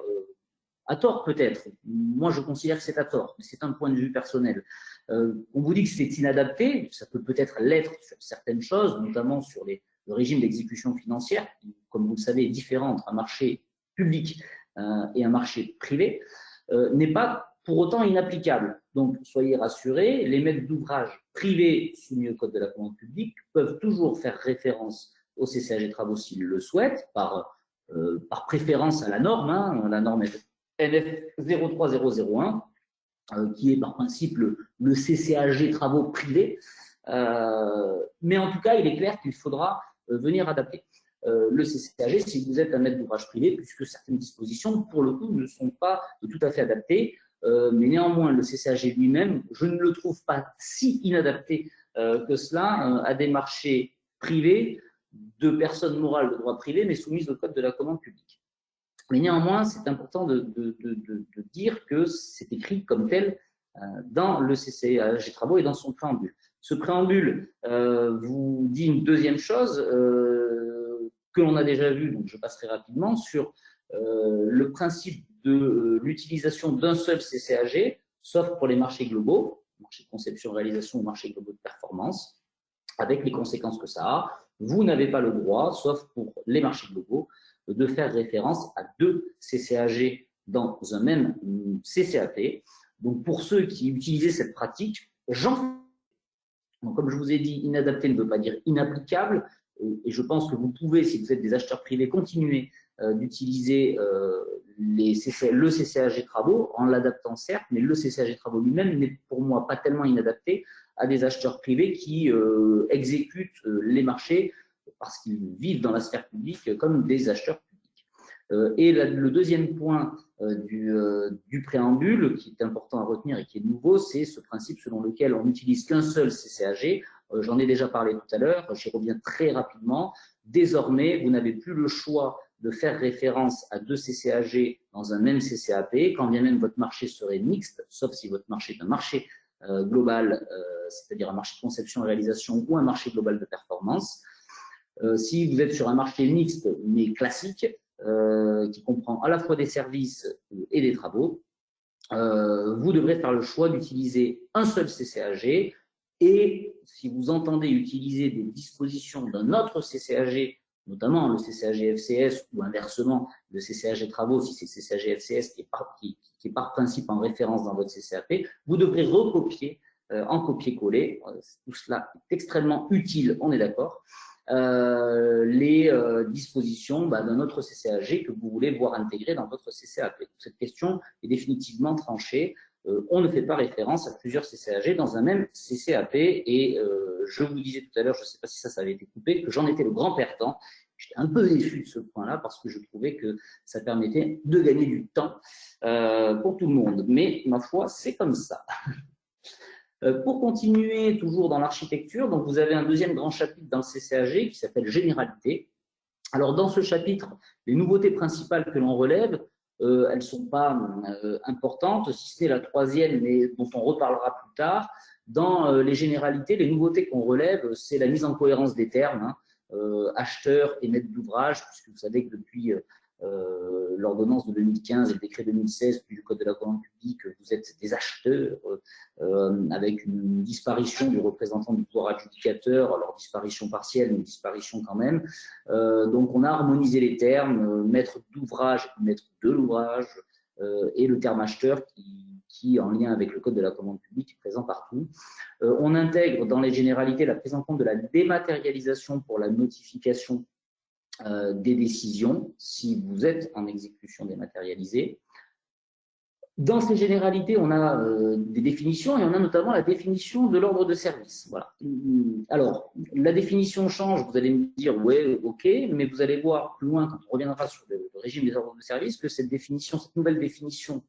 à tort peut-être, moi je considère que c'est à tort, mais c'est un point de vue personnel. On vous dit que c'est inadapté, ça peut peut-être l'être sur certaines choses, notamment sur le régime d'exécution financière, qui, comme vous le savez, est différent entre un marché public et un marché privé, n'est pas pour autant inapplicable. Donc, soyez rassurés, les maîtres d'ouvrage privés soumis au Code de la commande publique peuvent toujours faire référence au CCAG travaux s'ils le souhaitent, par préférence à la norme. Hein, la norme est NF 03001, qui est par principe le CCAG travaux privés. Mais en tout cas, il est clair qu'il faudra venir adapter le CCAG si vous êtes un maître d'ouvrage privé, puisque certaines dispositions, pour le coup, ne sont pas tout à fait adaptées. Mais néanmoins, le CCAG lui-même, je ne le trouve pas si inadapté que cela à des marchés privés de personnes morales de droit privé, mais soumises au Code de la commande publique. Mais néanmoins, c'est important de dire que c'est écrit comme tel dans le CCAG travaux et dans son préambule. Ce préambule vous dit une deuxième chose que l'on a déjà vu, donc je passerai rapidement, sur le principe de l'utilisation d'un seul CCAG, sauf pour les marchés globaux, marché de conception-réalisation ou marché globaux de performance, avec les conséquences que ça a. Vous n'avez pas le droit, sauf pour les marchés globaux, de faire référence à deux CCAG dans un même CCAP. Donc, pour ceux qui utilisaient cette pratique, donc, comme je vous ai dit, inadapté ne veut pas dire inapplicable, et je pense que vous pouvez, si vous êtes des acheteurs privés, continuer d'utiliser le CCAG travaux en l'adaptant certes, mais le CCAG travaux lui-même n'est pour moi pas tellement inadapté à des acheteurs privés qui exécutent les marchés parce qu'ils vivent dans la sphère publique comme des acheteurs publics. Et le deuxième point du préambule, qui est important à retenir et qui est nouveau, c'est ce principe selon lequel on n'utilise qu'un seul CCAG. J'en ai déjà parlé tout à l'heure, j'y reviens très rapidement. Désormais, vous n'avez plus le choix de faire référence à deux CCAG dans un même CCAP, quand bien même votre marché serait mixte, sauf si votre marché est un marché global, c'est-à-dire un marché de conception et réalisation ou un marché global de performance. Si vous êtes sur un marché mixte mais classique, qui comprend à la fois des services et des travaux, vous devrez faire le choix d'utiliser un seul CCAG, et si vous entendez utiliser des dispositions d'un autre CCAG, notamment le CCAG FCS ou inversement le CCAG travaux, si c'est CCAG FCS qui est par principe en référence dans votre CCAP, vous devrez recopier en copier-coller. Tout cela est extrêmement utile, on est d'accord. Les dispositions d'un autre CCAG que vous voulez voir intégré dans votre CCAP. Cette question est définitivement tranchée. On ne fait pas référence à plusieurs CCAG dans un même CCAP et je vous disais tout à l'heure, je ne sais pas si ça avait été coupé, que j'en étais le grand perdant. J'étais un peu déçu de ce point-là parce que je trouvais que ça permettait de gagner du temps pour tout le monde. Mais ma foi, c'est comme ça. Pour continuer toujours dans l'architecture, donc vous avez un deuxième grand chapitre dans le CCAG qui s'appelle Généralité. Alors dans ce chapitre, les nouveautés principales que l'on relève, elles ne sont pas importantes, si ce n'est la troisième, mais dont on reparlera plus tard. Dans les généralités, les nouveautés qu'on relève, c'est la mise en cohérence des termes, acheteur et maître d'ouvrage, puisque vous savez que depuis l'ordonnance de 2015 et le décret 2016, puis le Code de la commande publique, vous êtes des acheteurs avec une disparition du représentant du pouvoir adjudicateur, alors disparition partielle, mais disparition quand même. Donc on a harmonisé les termes, maître d'ouvrage, maître de l'ouvrage, et le terme acheteur qui, en lien avec le Code de la commande publique, est présent partout. On intègre dans les généralités la prise en compte de la dématérialisation pour la notification des décisions si vous êtes en exécution dématérialisée. Dans ces généralités, on a des définitions et on a notamment la définition de l'ordre de service. Voilà. Alors, la définition change, vous allez me dire, ouais, ok, mais vous allez voir plus loin, quand on reviendra sur le régime des ordres de service, que cette nouvelle définition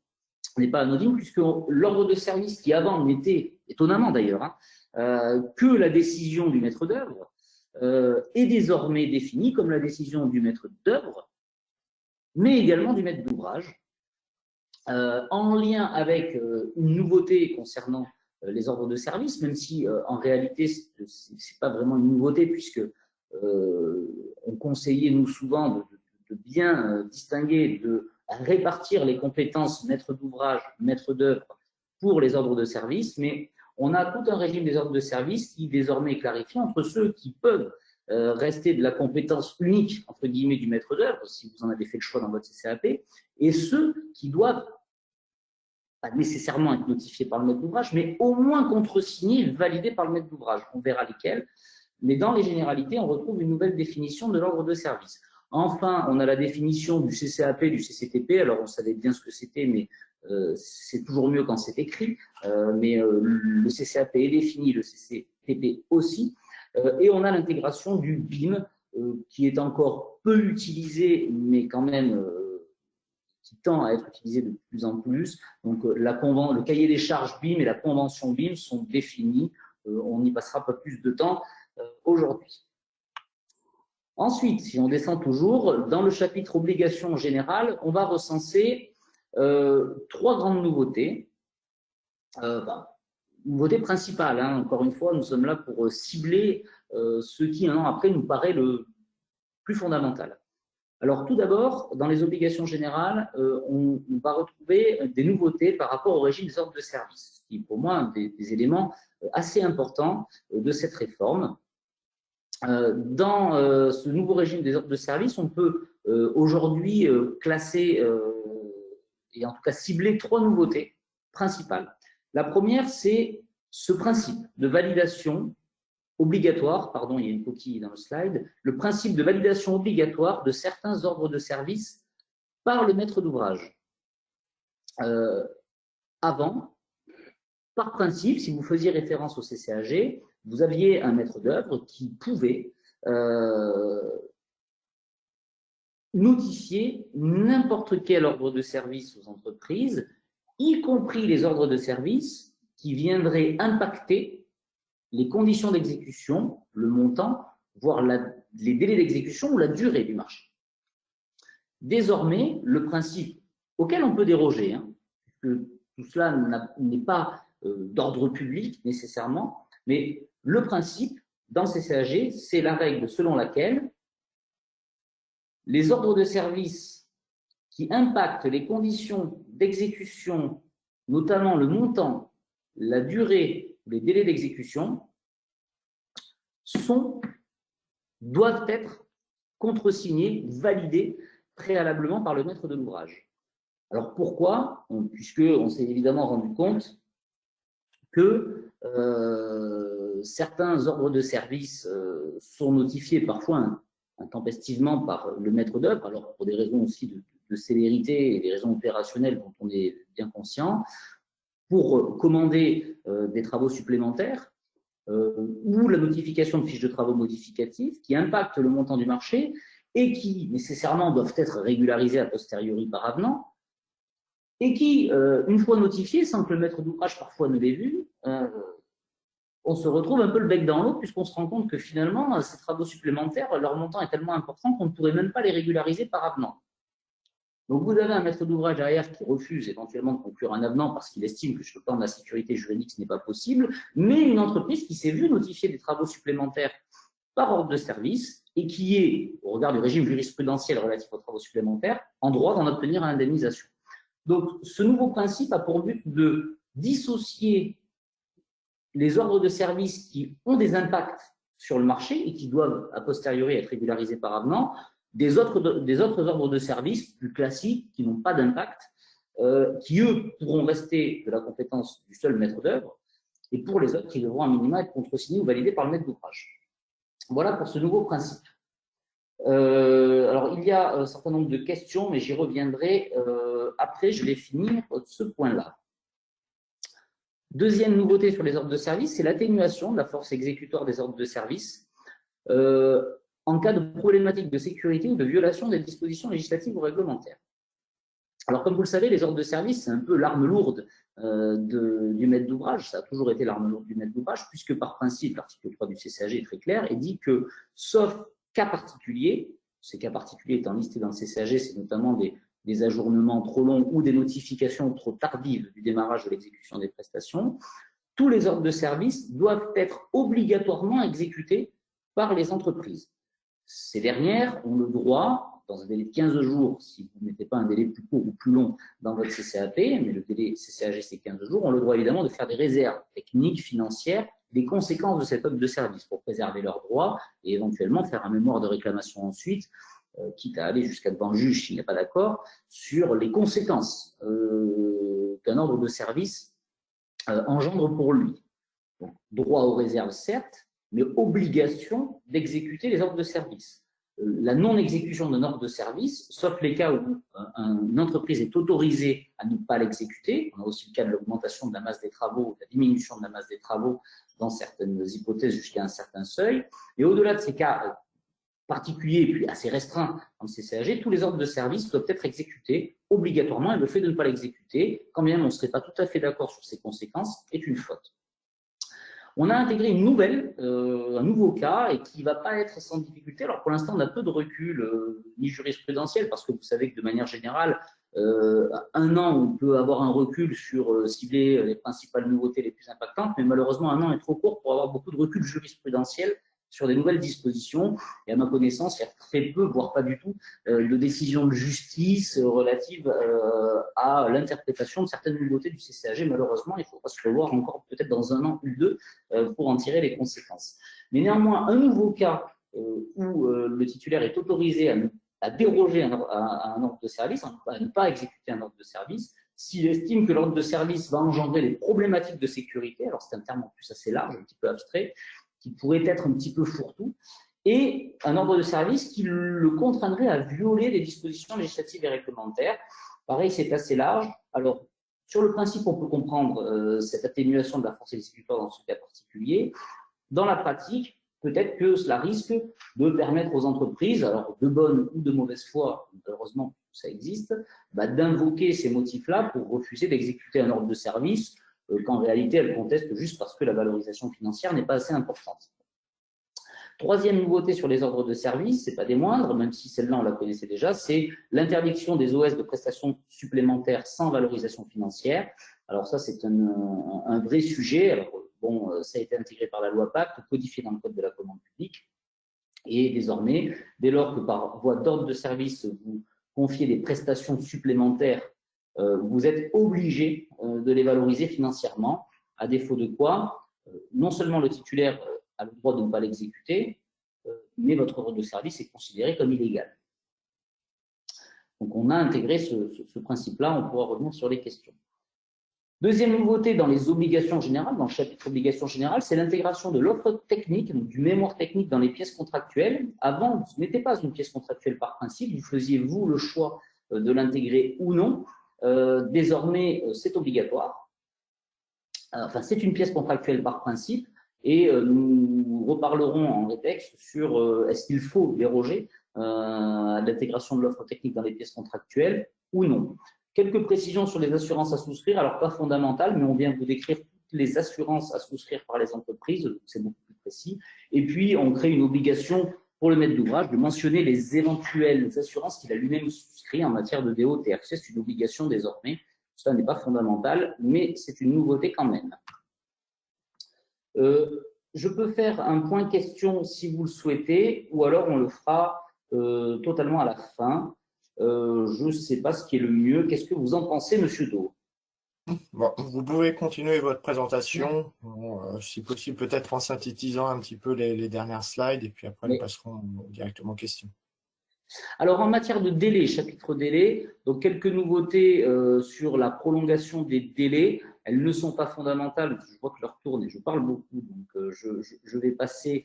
n'est pas anodine, puisque l'ordre de service qui avant n'était, étonnamment d'ailleurs, que la décision du maître d'œuvre, est désormais définie comme la décision du maître d'œuvre, mais également du maître d'ouvrage, en lien avec une nouveauté concernant les ordres de service, même si en réalité ce n'est pas vraiment une nouveauté, puisque on conseillait nous souvent de bien distinguer, de répartir les compétences maître d'ouvrage, maître d'œuvre pour les ordres de service, mais on a tout un régime des ordres de service qui désormais est clarifié entre ceux qui peuvent rester de la compétence unique, entre guillemets, du maître d'œuvre, si vous en avez fait le choix dans votre CCAP, et ceux qui doivent pas nécessairement être notifiés par le maître d'ouvrage, mais au moins contresignés et validés par le maître d'ouvrage. On verra lesquels. Mais dans les généralités, on retrouve une nouvelle définition de l'ordre de service. Enfin, on a la définition du CCAP, du CCTP. Alors, on savait bien ce que c'était, mais c'est toujours mieux quand c'est écrit. Mais le CCAP est défini, le CCTP aussi. Et on a l'intégration du BIM, qui est encore peu utilisé, mais quand même qui tend à être utilisé de plus en plus. Donc, le cahier des charges BIM et la convention BIM sont définis. On n'y passera pas plus de temps aujourd'hui. Ensuite, si on descend toujours, dans le chapitre obligations générales, on va recenser 3 grandes nouveautés. Nouveauté principale, hein, encore une fois, nous sommes là pour cibler ce qui, un an après, nous paraît le plus fondamental. Alors, tout d'abord, dans les obligations générales, on va retrouver des nouveautés par rapport au régime des ordres de service, ce qui est pour moi un des éléments assez importants de cette réforme. Dans ce nouveau régime des ordres de service, on peut aujourd'hui classer et en tout cas cibler 3 nouveautés principales. La première, c'est ce principe de validation obligatoire, pardon, il y a une coquille dans le slide, le principe de validation obligatoire de certains ordres de service par le maître d'ouvrage. Avant, par principe, si vous faisiez référence au CCAG, vous aviez un maître d'œuvre qui pouvait notifier n'importe quel ordre de service aux entreprises, y compris les ordres de service qui viendraient impacter les conditions d'exécution, le montant, voire les délais d'exécution ou la durée du marché. Désormais, le principe auquel on peut déroger, hein, que tout cela n'est pas d'ordre public nécessairement, mais le principe dans le CCAG, c'est la règle selon laquelle les ordres de service qui impactent les conditions d'exécution, notamment le montant, la durée, les délais d'exécution, doivent être contresignés, validés préalablement par le maître de l'ouvrage. Alors pourquoi? Puisqu'on s'est évidemment rendu compte que certains ordres de service sont notifiés parfois intempestivement par le maître d'œuvre, alors pour des raisons aussi de célérité et des raisons opérationnelles dont on est bien conscient, pour commander des travaux supplémentaires ou la notification de fiches de travaux modificatives qui impactent le montant du marché et qui nécessairement doivent être régularisées a posteriori par avenant et qui, une fois notifiées, sans que le maître d'ouvrage parfois ne l'ait vu, on se retrouve un peu le bec dans l'eau puisqu'on se rend compte que finalement, ces travaux supplémentaires, leur montant est tellement important qu'on ne pourrait même pas les régulariser par avenant. Donc, vous avez un maître d'ouvrage derrière qui refuse éventuellement de conclure un avenant parce qu'il estime que sur le plan de la sécurité juridique, ce n'est pas possible, mais une entreprise qui s'est vue notifier des travaux supplémentaires par ordre de service et qui est, au regard du régime jurisprudentiel relatif aux travaux supplémentaires, en droit d'en obtenir une indemnisation. Donc, ce nouveau principe a pour but de dissocier les ordres de service qui ont des impacts sur le marché et qui doivent a posteriori être régularisés par avenant des autres ordres de service plus classiques qui n'ont pas d'impact, qui eux pourront rester de la compétence du seul maître d'œuvre et pour les autres qui devront à minima être contresignés ou validés par le maître d'ouvrage. Voilà pour ce nouveau principe. Alors, il y a un certain nombre de questions, mais j'y reviendrai après. Je vais finir ce point-là. Deuxième nouveauté sur les ordres de service, c'est l'atténuation de la force exécutoire des ordres de service en cas de problématique de sécurité ou de violation des dispositions législatives ou réglementaires. Alors, comme vous le savez, les ordres de service, c'est un peu l'arme lourde du maître d'ouvrage. Ça a toujours été l'arme lourde du maître d'ouvrage, puisque par principe, l'article 3 du CCAG est très clair et dit que, sauf cas particuliers, ces cas particuliers étant listés dans le CCAG, c'est notamment des ajournements trop longs ou des notifications trop tardives du démarrage de l'exécution des prestations, tous les ordres de service doivent être obligatoirement exécutés par les entreprises. Ces dernières ont le droit, dans un délai de 15 jours, si vous ne mettez pas un délai plus court ou plus long dans votre CCAP, mais le délai CCAG c'est 15 jours, ont le droit évidemment de faire des réserves techniques, financières, des conséquences de cette offre de service pour préserver leurs droits et éventuellement faire un mémoire de réclamation ensuite, quitte à aller jusqu'à devant le juge s'il n'y a pas d'accord, sur les conséquences qu'un ordre de service engendre pour lui. Donc, droit aux réserves, certes, mais obligation d'exécuter les ordres de service. La non-exécution d'un ordre de service, sauf les cas où une entreprise est autorisée à ne pas l'exécuter, on a aussi le cas de l'augmentation de la masse des travaux, de la diminution de la masse des travaux dans certaines hypothèses jusqu'à un certain seuil, et au-delà de ces cas particuliers et puis assez restreints dans le CCAG, tous les ordres de service doivent être exécutés obligatoirement et le fait de ne pas l'exécuter, quand bien même on ne serait pas tout à fait d'accord sur ses conséquences, est une faute. On a intégré un nouveau cas et qui ne va pas être sans difficulté. Alors pour l'instant, on a peu de recul, ni jurisprudentiel, parce que vous savez que de manière générale, un an, on peut avoir un recul sur cibler les principales nouveautés les plus impactantes, mais malheureusement, un an est trop court pour avoir beaucoup de recul jurisprudentiel sur des nouvelles dispositions. Et à ma connaissance, il y a très peu, voire pas du tout, de décisions de justice relatives à l'interprétation de certaines nouveautés du CCAG. Malheureusement, il faudra se revoir encore peut-être dans un an ou deux pour en tirer les conséquences. Mais néanmoins, un nouveau cas où le titulaire est autorisé à déroger à un ordre de service, à ne pas exécuter un ordre de service, s'il estime que l'ordre de service va engendrer des problématiques de sécurité, alors c'est un terme en plus assez large, un petit peu abstrait, qui pourrait être un petit peu fourre-tout, et un ordre de service qui le contraindrait à violer des dispositions législatives et réglementaires. Pareil, c'est assez large. Alors, sur le principe, on peut comprendre cette atténuation de la force exécutoire dans ce cas particulier. Dans la pratique, peut-être que cela risque de permettre aux entreprises, alors de bonne ou de mauvaise foi, malheureusement ça existe, d'invoquer ces motifs-là pour refuser d'exécuter un ordre de service qu'en réalité elles contestent juste parce que la valorisation financière n'est pas assez importante. Troisième nouveauté sur les ordres de service, ce n'est pas des moindres, même si celle-là on la connaissait déjà, c'est l'interdiction des OS de prestations supplémentaires sans valorisation financière. Alors ça, c'est un vrai sujet. Alors, bon, ça a été intégré par la loi Pacte, codifié dans le Code de la commande publique. Et désormais, dès lors que par voie d'ordre de service, vous confiez des prestations supplémentaires, vous êtes obligé de les valoriser financièrement, à défaut de quoi, non seulement le titulaire a le droit de ne pas l'exécuter, mais votre ordre de service est considéré comme illégal. Donc, on a intégré ce principe-là, on pourra revenir sur les questions. Deuxième nouveauté dans les obligations générales, dans le chapitre obligations générales, c'est l'intégration de l'offre technique, donc du mémoire technique dans les pièces contractuelles. Avant, vous ne mettez pas une pièce contractuelle par principe, vous faisiez vous le choix de l'intégrer ou non. Désormais, c'est obligatoire. Enfin, c'est une pièce contractuelle par principe et nous reparlerons en rétexte sur est-ce qu'il faut déroger à l'intégration de l'offre technique dans les pièces contractuelles ou non. Quelques précisions sur les assurances à souscrire, alors pas fondamentales, mais on vient vous décrire toutes les assurances à souscrire par les entreprises, c'est beaucoup plus précis. Et puis, on crée une obligation pour le maître d'ouvrage de mentionner les éventuelles assurances qu'il a lui-même souscrit en matière de DO, TRC. C'est une obligation désormais. Ça n'est pas fondamental, mais c'est une nouveauté quand même. Je peux faire un point question si vous le souhaitez, ou alors on le fera totalement à la fin. Je ne sais pas ce qui est le mieux. Qu'est-ce que vous en pensez, Monsieur Do? Bon, vous pouvez continuer votre présentation, si possible peut-être en synthétisant un petit peu les dernières slides, et puis après nous passerons directement aux questions. Alors, en matière de délai, chapitre délai, donc quelques nouveautés sur la prolongation des délais. Elles ne sont pas fondamentales, je vois que l'heure tourne et je parle beaucoup, donc je vais passer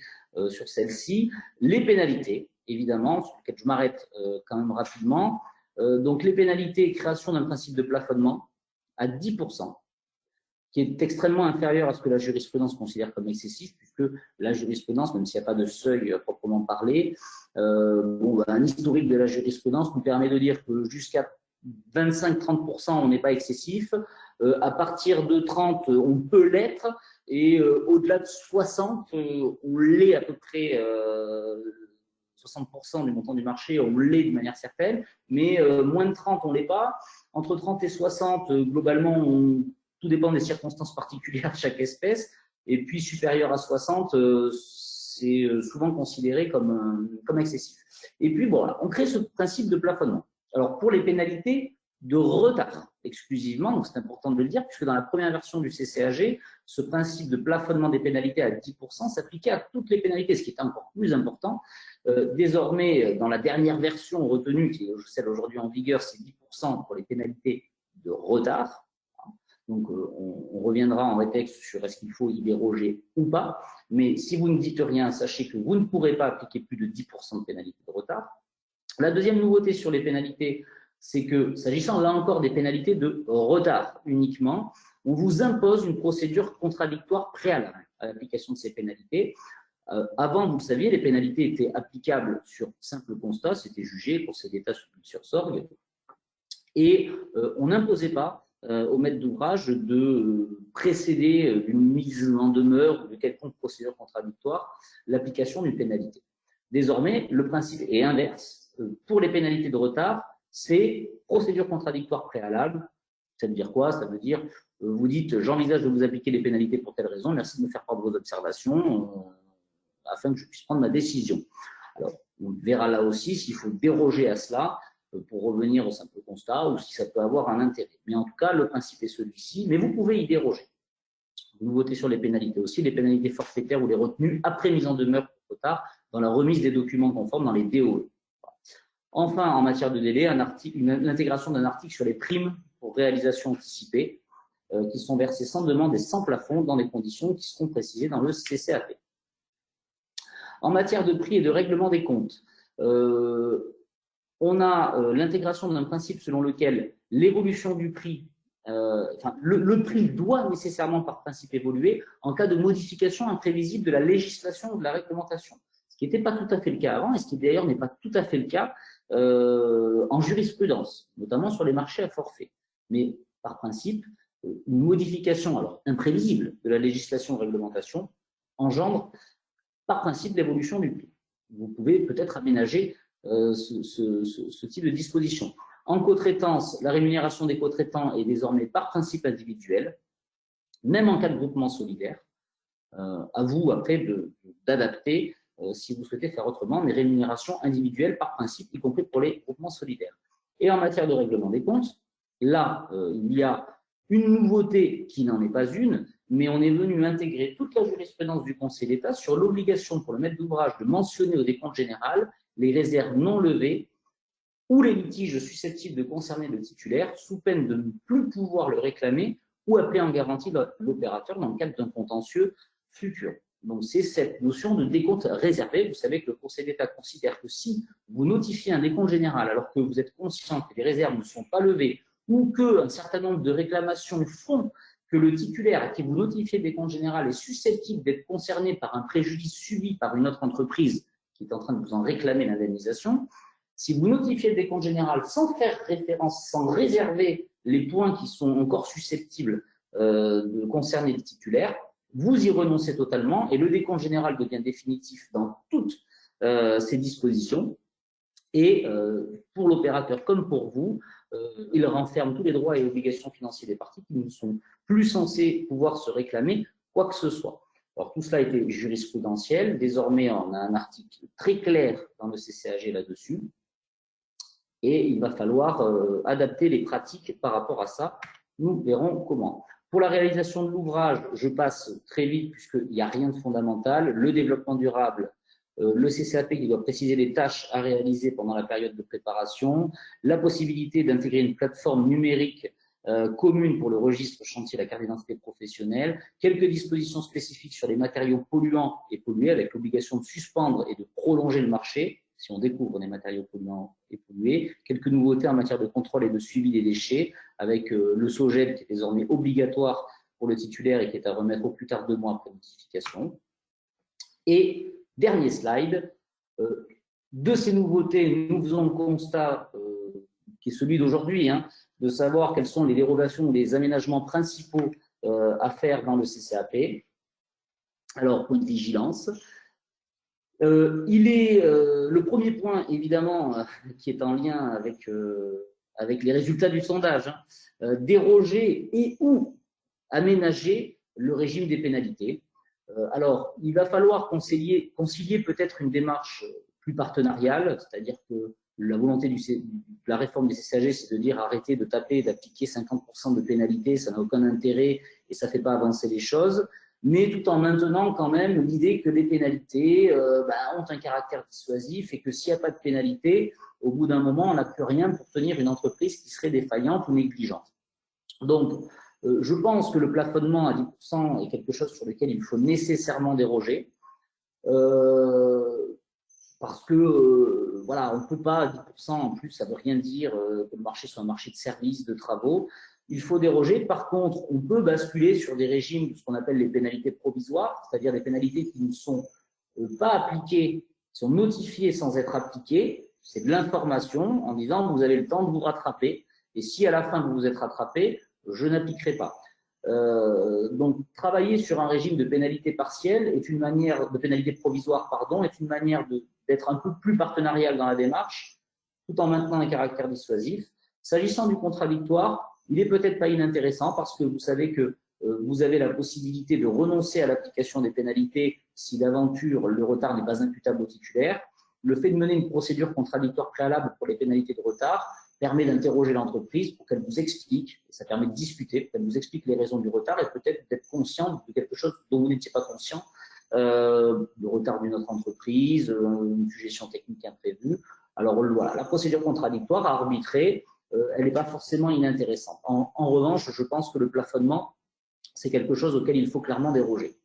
sur celle-ci. Les pénalités, évidemment, sur lesquelles je m'arrête quand même rapidement. Donc, les pénalités, création d'un principe de plafonnement à 10%, qui est extrêmement inférieur à ce que la jurisprudence considère comme excessif, puisque la jurisprudence, même s'il n'y a pas de seuil proprement parlé, un historique de la jurisprudence nous permet de dire que jusqu'à 25-30%, on n'est pas excessif. À partir de 30, on peut l'être. Et au-delà de 60, on l'est à peu près 60% du montant du marché, on l'est de manière certaine. Mais moins de 30, on ne l'est pas. Entre 30 et 60, globalement, tout dépend des circonstances particulières de chaque espèce. Et puis, supérieur à 60, c'est souvent considéré comme excessif. Et puis, bon, on crée ce principe de plafonnement. Alors, pour les pénalités de retard exclusivement, donc c'est important de le dire, puisque dans la première version du CCAG, ce principe de plafonnement des pénalités à 10% s'appliquait à toutes les pénalités, ce qui est encore plus important. Désormais, dans la dernière version retenue, qui est celle aujourd'hui en vigueur, c'est 10% pour les pénalités de retard. Donc, on reviendra en rétexte sur est-ce qu'il faut y déroger ou pas. Mais si vous ne dites rien, sachez que vous ne pourrez pas appliquer plus de 10% de pénalité de retard. La deuxième nouveauté sur les pénalités, c'est que, s'agissant là encore des pénalités de retard uniquement, on vous impose une procédure contradictoire préalable à l'application de ces pénalités. Avant, vous le saviez, les pénalités étaient applicables sur simple constat, c'était jugé, Conseil d'État sur sorgue, et on n'imposait pas au maître d'ouvrage de précéder une mise en demeure ou de quelconque procédure contradictoire l'application d'une pénalité. Désormais, le principe est inverse. Pour les pénalités de retard, c'est procédure contradictoire préalable. Ça veut dire quoi? Ça veut dire, vous dites, j'envisage de vous appliquer les pénalités pour telle raison, merci de me faire part de vos observations afin que je puisse prendre ma décision. Alors, on verra là aussi s'il faut déroger à cela pour revenir au simple constat ou si ça peut avoir un intérêt. Mais en tout cas, le principe est celui-ci, mais vous pouvez y déroger. Nouveauté sur les pénalités aussi, les pénalités forfaitaires ou les retenues après mise en demeure pour retard dans la remise des documents conformes dans les DOE. Enfin, en matière de délai, l'intégration d'un article sur les primes pour réalisation anticipée qui sont versées sans demande et sans plafond dans des conditions qui seront précisées dans le CCAP. En matière de prix et de règlement des comptes, on a l'intégration d'un principe selon lequel l'évolution du prix, le prix doit nécessairement par principe évoluer en cas de modification imprévisible de la législation ou de la réglementation. Ce qui n'était pas tout à fait le cas avant et ce qui d'ailleurs n'est pas tout à fait le cas en jurisprudence, notamment sur les marchés à forfait. Mais par principe, une modification alors imprévisible de la législation ou réglementation engendre par principe l'évolution du prix. Vous pouvez peut-être aménager ce type de disposition. En co-traitance, la rémunération des co-traitants est désormais par principe individuelle, même en cas de groupement solidaire. À vous après d'adapter si vous souhaitez faire autrement, mais rémunération individuelle par principe, y compris pour les groupements solidaires. Et en matière de règlement des comptes, là, il y a une nouveauté qui n'en est pas une, mais on est venu intégrer toute la jurisprudence du Conseil d'État sur l'obligation pour le maître d'ouvrage de mentionner au décompte général les réserves non levées ou les litiges susceptibles de concerner le titulaire, sous peine de ne plus pouvoir le réclamer ou appeler en garantie l'opérateur dans le cadre d'un contentieux futur. Donc, c'est cette notion de décompte réservé. Vous savez que le Conseil d'État considère que si vous notifiez un décompte général alors que vous êtes conscient que les réserves ne sont pas levées ou qu'un certain nombre de réclamations font que le titulaire à qui vous notifiez le décompte général est susceptible d'être concerné par un préjudice subi par une autre entreprise qui est en train de vous en réclamer l'indemnisation, si vous notifiez le décompte général sans faire référence, sans réserver les points qui sont encore susceptibles de concerner le titulaire, vous y renoncez totalement et le décompte général devient définitif dans toutes ces dispositions. Et pour l'opérateur comme pour vous, il renferme tous les droits et obligations financiers des parties qui ne sont plus censés pouvoir se réclamer quoi que ce soit. Alors tout cela était jurisprudentiel. Désormais, on a un article très clair dans le CCAG là-dessus. Et il va falloir adapter les pratiques par rapport à ça. Nous verrons comment. Pour la réalisation de l'ouvrage, je passe très vite puisqu'il n'y a rien de fondamental. Le développement durable, le CCAP qui doit préciser les tâches à réaliser pendant la période de préparation, la possibilité d'intégrer une plateforme numérique commune pour le registre chantier, la carte d'identité professionnelle, quelques dispositions spécifiques sur les matériaux polluants et pollués, avec l'obligation de suspendre et de prolonger le marché si on découvre des matériaux polluants et pollués, quelques nouveautés en matière de contrôle et de suivi des déchets, avec le SOGEB qui est désormais obligatoire pour le titulaire et qui est à remettre au plus tard 2 mois après notification. Et dernier slide, de ces nouveautés, nous faisons le constat qui est celui d'aujourd'hui, de savoir quelles sont les dérogations ou les aménagements principaux à faire dans le CCAP. Alors, point de vigilance. Le premier point, évidemment, qui est en lien avec les résultats du sondage, déroger et ou aménager le régime des pénalités. Alors, il va falloir concilier peut-être une démarche plus partenariale, c'est-à-dire que la volonté de la réforme des CCAG, c'est de dire arrêtez de taper, d'appliquer 50% de pénalités, ça n'a aucun intérêt et ça ne fait pas avancer les choses, mais tout en maintenant quand même l'idée que les pénalités ont un caractère dissuasif et que s'il n'y a pas de pénalité, au bout d'un moment, on n'a plus rien pour tenir une entreprise qui serait défaillante ou négligente. Donc, je pense que le plafonnement à 10% est quelque chose sur lequel il faut nécessairement déroger. Parce que, voilà, on ne peut pas, à 10% en plus, ça ne veut rien dire que le marché soit un marché de services, de travaux. Il faut déroger. Par contre, on peut basculer sur des régimes de ce qu'on appelle les pénalités provisoires, c'est-à-dire des pénalités qui ne sont pas appliquées, qui sont notifiées sans être appliquées. C'est de l'information en disant vous avez le temps de vous rattraper. Et si à la fin vous vous êtes rattrapé, je n'appliquerai pas. Donc, travailler sur un régime de pénalité partielle est une manière, de pénalité provisoire, pardon, est une manière d'être un peu plus partenarial dans la démarche, tout en maintenant un caractère dissuasif. S'agissant du contradictoire, il est peut-être pas inintéressant parce que vous savez que vous avez la possibilité de renoncer à l'application des pénalités si d'aventure le retard n'est pas imputable au titulaire. Le fait de mener une procédure contradictoire préalable pour les pénalités de retard permet d'interroger l'entreprise pour qu'elle vous explique, et ça permet de discuter, qu'elle vous explique les raisons du retard et peut-être d'être conscient de quelque chose dont vous n'étiez pas conscient, le retard d'une autre entreprise, une suggestion technique imprévue. Alors voilà, la procédure contradictoire à arbitrer, elle n'est pas forcément inintéressante. En revanche, je pense que le plafonnement, c'est quelque chose auquel il faut clairement déroger.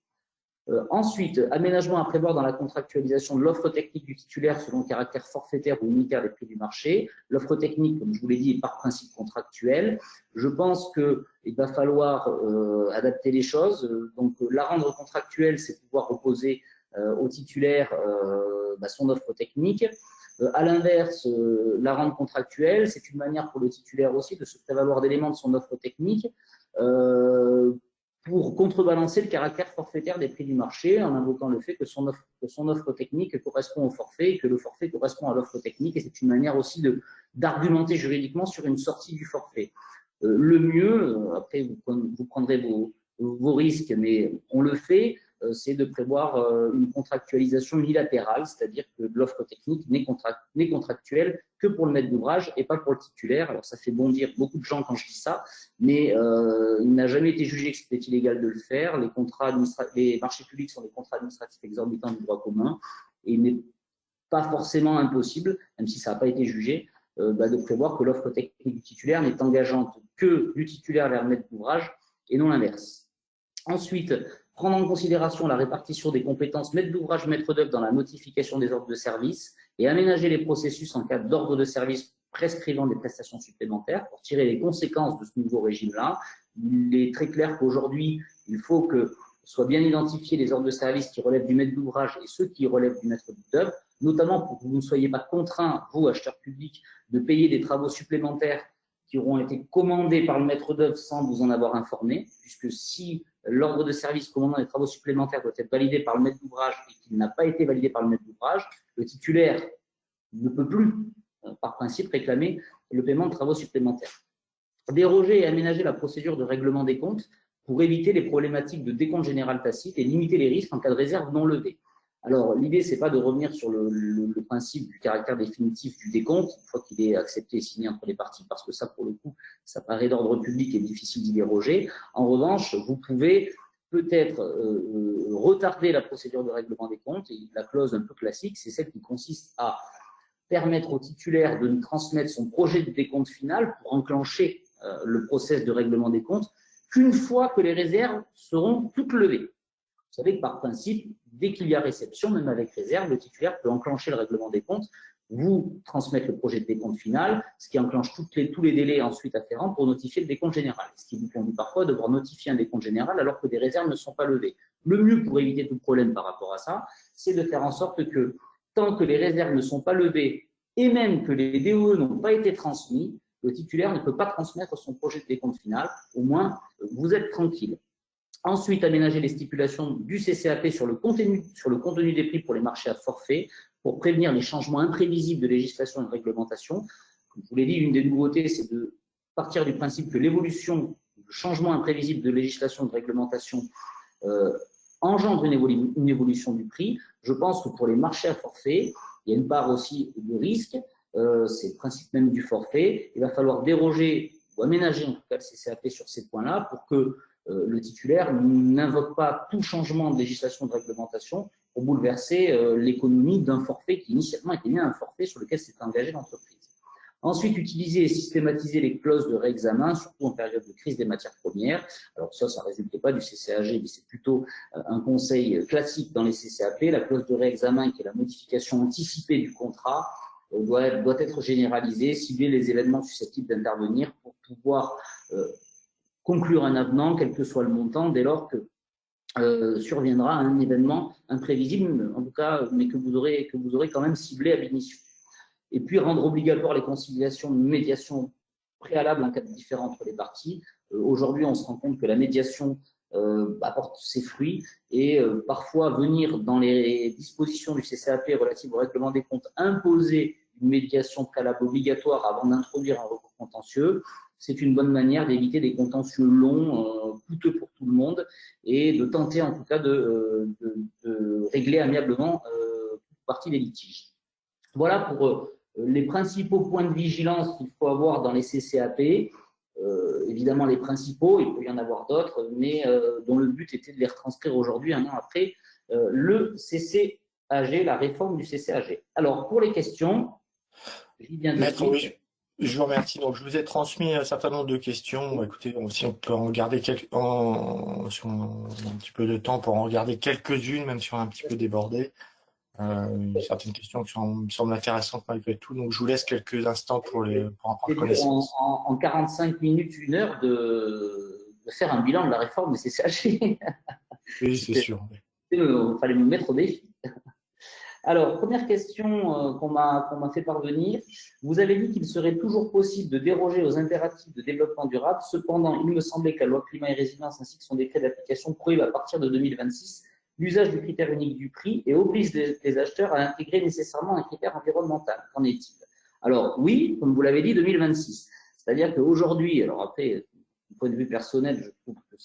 Ensuite, aménagement à prévoir dans la contractualisation de l'offre technique du titulaire selon le caractère forfaitaire ou unitaire des prix du marché. L'offre technique, comme je vous l'ai dit, est par principe contractuelle. Je pense qu'il va falloir adapter les choses. Donc, la rendre contractuelle, c'est pouvoir opposer au titulaire son offre technique. À l'inverse, la rendre contractuelle, c'est une manière pour le titulaire aussi de se prévaloir d'éléments de son offre technique pour contrebalancer le caractère forfaitaire des prix du marché en invoquant le fait que son offre technique correspond au forfait et que le forfait correspond à l'offre technique. Et c'est une manière aussi d'argumenter juridiquement sur une sortie du forfait. Le mieux, après vous prendrez vos risques, mais on le fait, c'est de prévoir une contractualisation unilatérale, c'est-à-dire que l'offre technique n'est contractuelle que pour le maître d'ouvrage et pas pour le titulaire. Alors ça fait bondir beaucoup de gens quand je dis ça, mais il n'a jamais été jugé que c'était illégal de le faire. Les marchés publics sont des contrats administratifs exorbitants du droit commun et il n'est pas forcément impossible, même si ça n'a pas été jugé, de prévoir que l'offre technique du titulaire n'est engageante que du titulaire vers le maître d'ouvrage et non l'inverse. Ensuite, prendre en considération la répartition des compétences maître d'ouvrage, maître d'œuvre dans la notification des ordres de service et aménager les processus en cas d'ordre de service prescrivant des prestations supplémentaires pour tirer les conséquences de ce nouveau régime-là. Il est très clair qu'aujourd'hui, il faut que soient bien identifiés les ordres de service qui relèvent du maître d'ouvrage et ceux qui relèvent du maître d'œuvre, notamment pour que vous ne soyez pas contraints, vous, acheteurs publics, de payer des travaux supplémentaires qui auront été commandés par le maître d'œuvre sans vous en avoir informé, puisque si l'ordre de service commandant des travaux supplémentaires doit être validé par le maître d'ouvrage et qu'il n'a pas été validé par le maître d'ouvrage, le titulaire ne peut plus, par principe, réclamer le paiement de travaux supplémentaires. Déroger et aménager la procédure de règlement des comptes pour éviter les problématiques de décompte général tacite et limiter les risques en cas de réserve non levée. Alors, l'idée, ce n'est pas de revenir sur le principe du caractère définitif du décompte, une fois qu'il est accepté et signé entre les parties, parce que ça, pour le coup, ça paraît d'ordre public et difficile d'y déroger. En revanche, vous pouvez peut-être retarder la procédure de règlement des comptes. Et la clause un peu classique, c'est celle qui consiste à permettre au titulaire de nous transmettre son projet de décompte final pour enclencher le process de règlement des comptes qu'une fois que les réserves seront toutes levées. Vous savez que par principe, dès qu'il y a réception, même avec réserve, le titulaire peut enclencher le règlement des comptes, vous transmettre le projet de décompte final, ce qui enclenche tous les délais ensuite afférents pour notifier le décompte général, ce qui vous conduit parfois à devoir notifier un décompte général alors que des réserves ne sont pas levées. Le mieux pour éviter tout problème par rapport à ça, c'est de faire en sorte que tant que les réserves ne sont pas levées et même que les DOE n'ont pas été transmis, le titulaire ne peut pas transmettre son projet de décompte final. Au moins, vous êtes tranquille. Ensuite, aménager les stipulations du CCAP sur le contenu des prix pour les marchés à forfait pour prévenir les changements imprévisibles de législation et de réglementation. Comme je vous l'ai dit, une des nouveautés, c'est de partir du principe que l'évolution, le changement imprévisible de législation et de réglementation engendre une évolution du prix. Je pense que pour les marchés à forfait, il y a une part aussi de risque, c'est le principe même du forfait. Il va falloir déroger ou aménager en tout cas le CCAP sur ces points-là pour que le titulaire n'invoque pas tout changement de législation de réglementation pour bouleverser l'économie d'un forfait qui initialement était bien un forfait sur lequel s'est engagée l'entreprise. Ensuite, utiliser et systématiser les clauses de réexamen, surtout en période de crise des matières premières. Alors ça ne résulte pas du CCAG, mais c'est plutôt un conseil classique dans les CCAP. La clause de réexamen, qui est la modification anticipée du contrat, doit être généralisée, cibler les événements susceptibles d'intervenir pour pouvoir conclure un avenant, quel que soit le montant, dès lors que surviendra un événement imprévisible, en tout cas, mais que vous aurez quand même ciblé à l'initiation. Et puis rendre obligatoire les conciliations de médiation préalable en cas de différend entre les parties. Aujourd'hui, on se rend compte que la médiation apporte ses fruits et parfois venir dans les dispositions du CCAP relatives au règlement des comptes imposer une médiation préalable obligatoire avant d'introduire un recours contentieux, c'est une bonne manière d'éviter des contentieux longs, coûteux pour tout le monde et de tenter en tout cas de régler amiablement toute partie des litiges. Voilà pour les principaux points de vigilance qu'il faut avoir dans les CCAP. Évidemment, les principaux, il peut y en avoir d'autres, mais dont le but était de les retranscrire aujourd'hui, un an après, le CCAG, la réforme du CCAG. Alors, pour les questions, je dis bien de Maître, suite. oui, je vous remercie. Donc, je vous ai transmis un certain nombre de questions. Écoutez, si on peut en regarder si on a un petit peu de temps pour en regarder quelques-unes, même si on est un petit peu débordé. Certaines questions qui me semblent intéressantes malgré tout. Donc, je vous laisse quelques instants pour en prendre connaissance. En 45 minutes, 1 heure, de faire un bilan de la réforme du CCAG. Oui, c'est sûr. Il fallait nous mettre au défi. Alors, première question qu'on m'a fait parvenir. Vous avez dit qu'il serait toujours possible de déroger aux impératifs de développement durable. Cependant, il me semblait que la loi climat et résilience ainsi que son décret d'application prohibe à partir de 2026 l'usage du critère unique du prix et oblige les acheteurs à intégrer nécessairement un critère environnemental. Qu'en est-il? Alors, oui, comme vous l'avez dit, 2026. C'est-à-dire qu'aujourd'hui, alors après, du point de vue personnel, je trouve que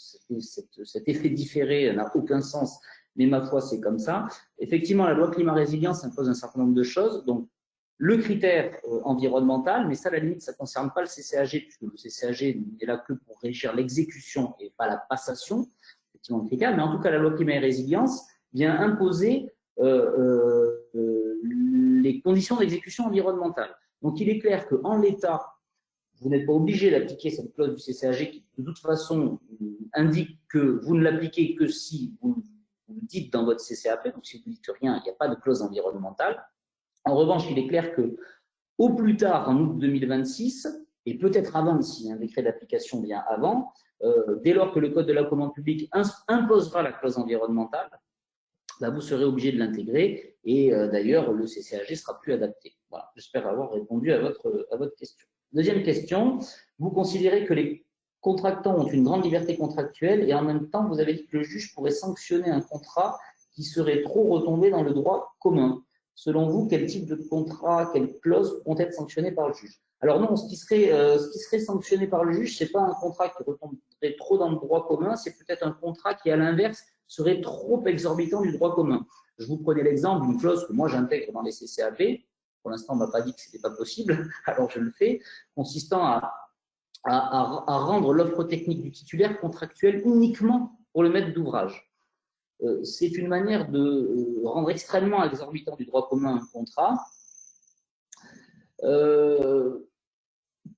cet effet différé n'a aucun sens, mais ma foi, c'est comme ça. Effectivement, la loi climat-résilience impose un certain nombre de choses. Donc, le critère environnemental, mais ça, à la limite, ça ne concerne pas le CCAG, puisque le CCAG n'est là que pour régir l'exécution et pas la passation, effectivement, le critère. Mais en tout cas, la loi climat et résilience vient imposer les conditions d'exécution environnementale. Donc, il est clair qu'en l'état, vous n'êtes pas obligé d'appliquer cette clause du CCAG qui, de toute façon, indique que vous ne l'appliquez que si vous le dites dans votre CCAP. Donc, si vous ne dites rien, il n'y a pas de clause environnementale. En revanche, il est clair que au plus tard, en août 2026, et peut-être avant si un décret d'application vient avant, dès lors que le Code de la commande publique imposera la clause environnementale, vous serez obligé de l'intégrer et d'ailleurs, le CCAG ne sera plus adapté. Voilà, j'espère avoir répondu à votre question. Deuxième question, vous considérez que les contractants ont une grande liberté contractuelle et en même temps, vous avez dit que le juge pourrait sanctionner un contrat qui serait trop retombé dans le droit commun. Selon vous, quel type de contrat, quelles clauses pourront être sanctionnées par le juge? Alors non, ce qui serait sanctionné par le juge, ce n'est pas un contrat qui retomberait trop dans le droit commun, c'est peut-être un contrat qui, à l'inverse, serait trop exorbitant du droit commun. Je vous prenais l'exemple d'une clause que moi j'intègre dans les CCAP. Pour l'instant, on ne m'a pas dit que ce n'était pas possible, alors je le fais, consistant à rendre l'offre technique du titulaire contractuelle uniquement pour le maître d'ouvrage. C'est une manière de rendre extrêmement exorbitant du droit commun un contrat.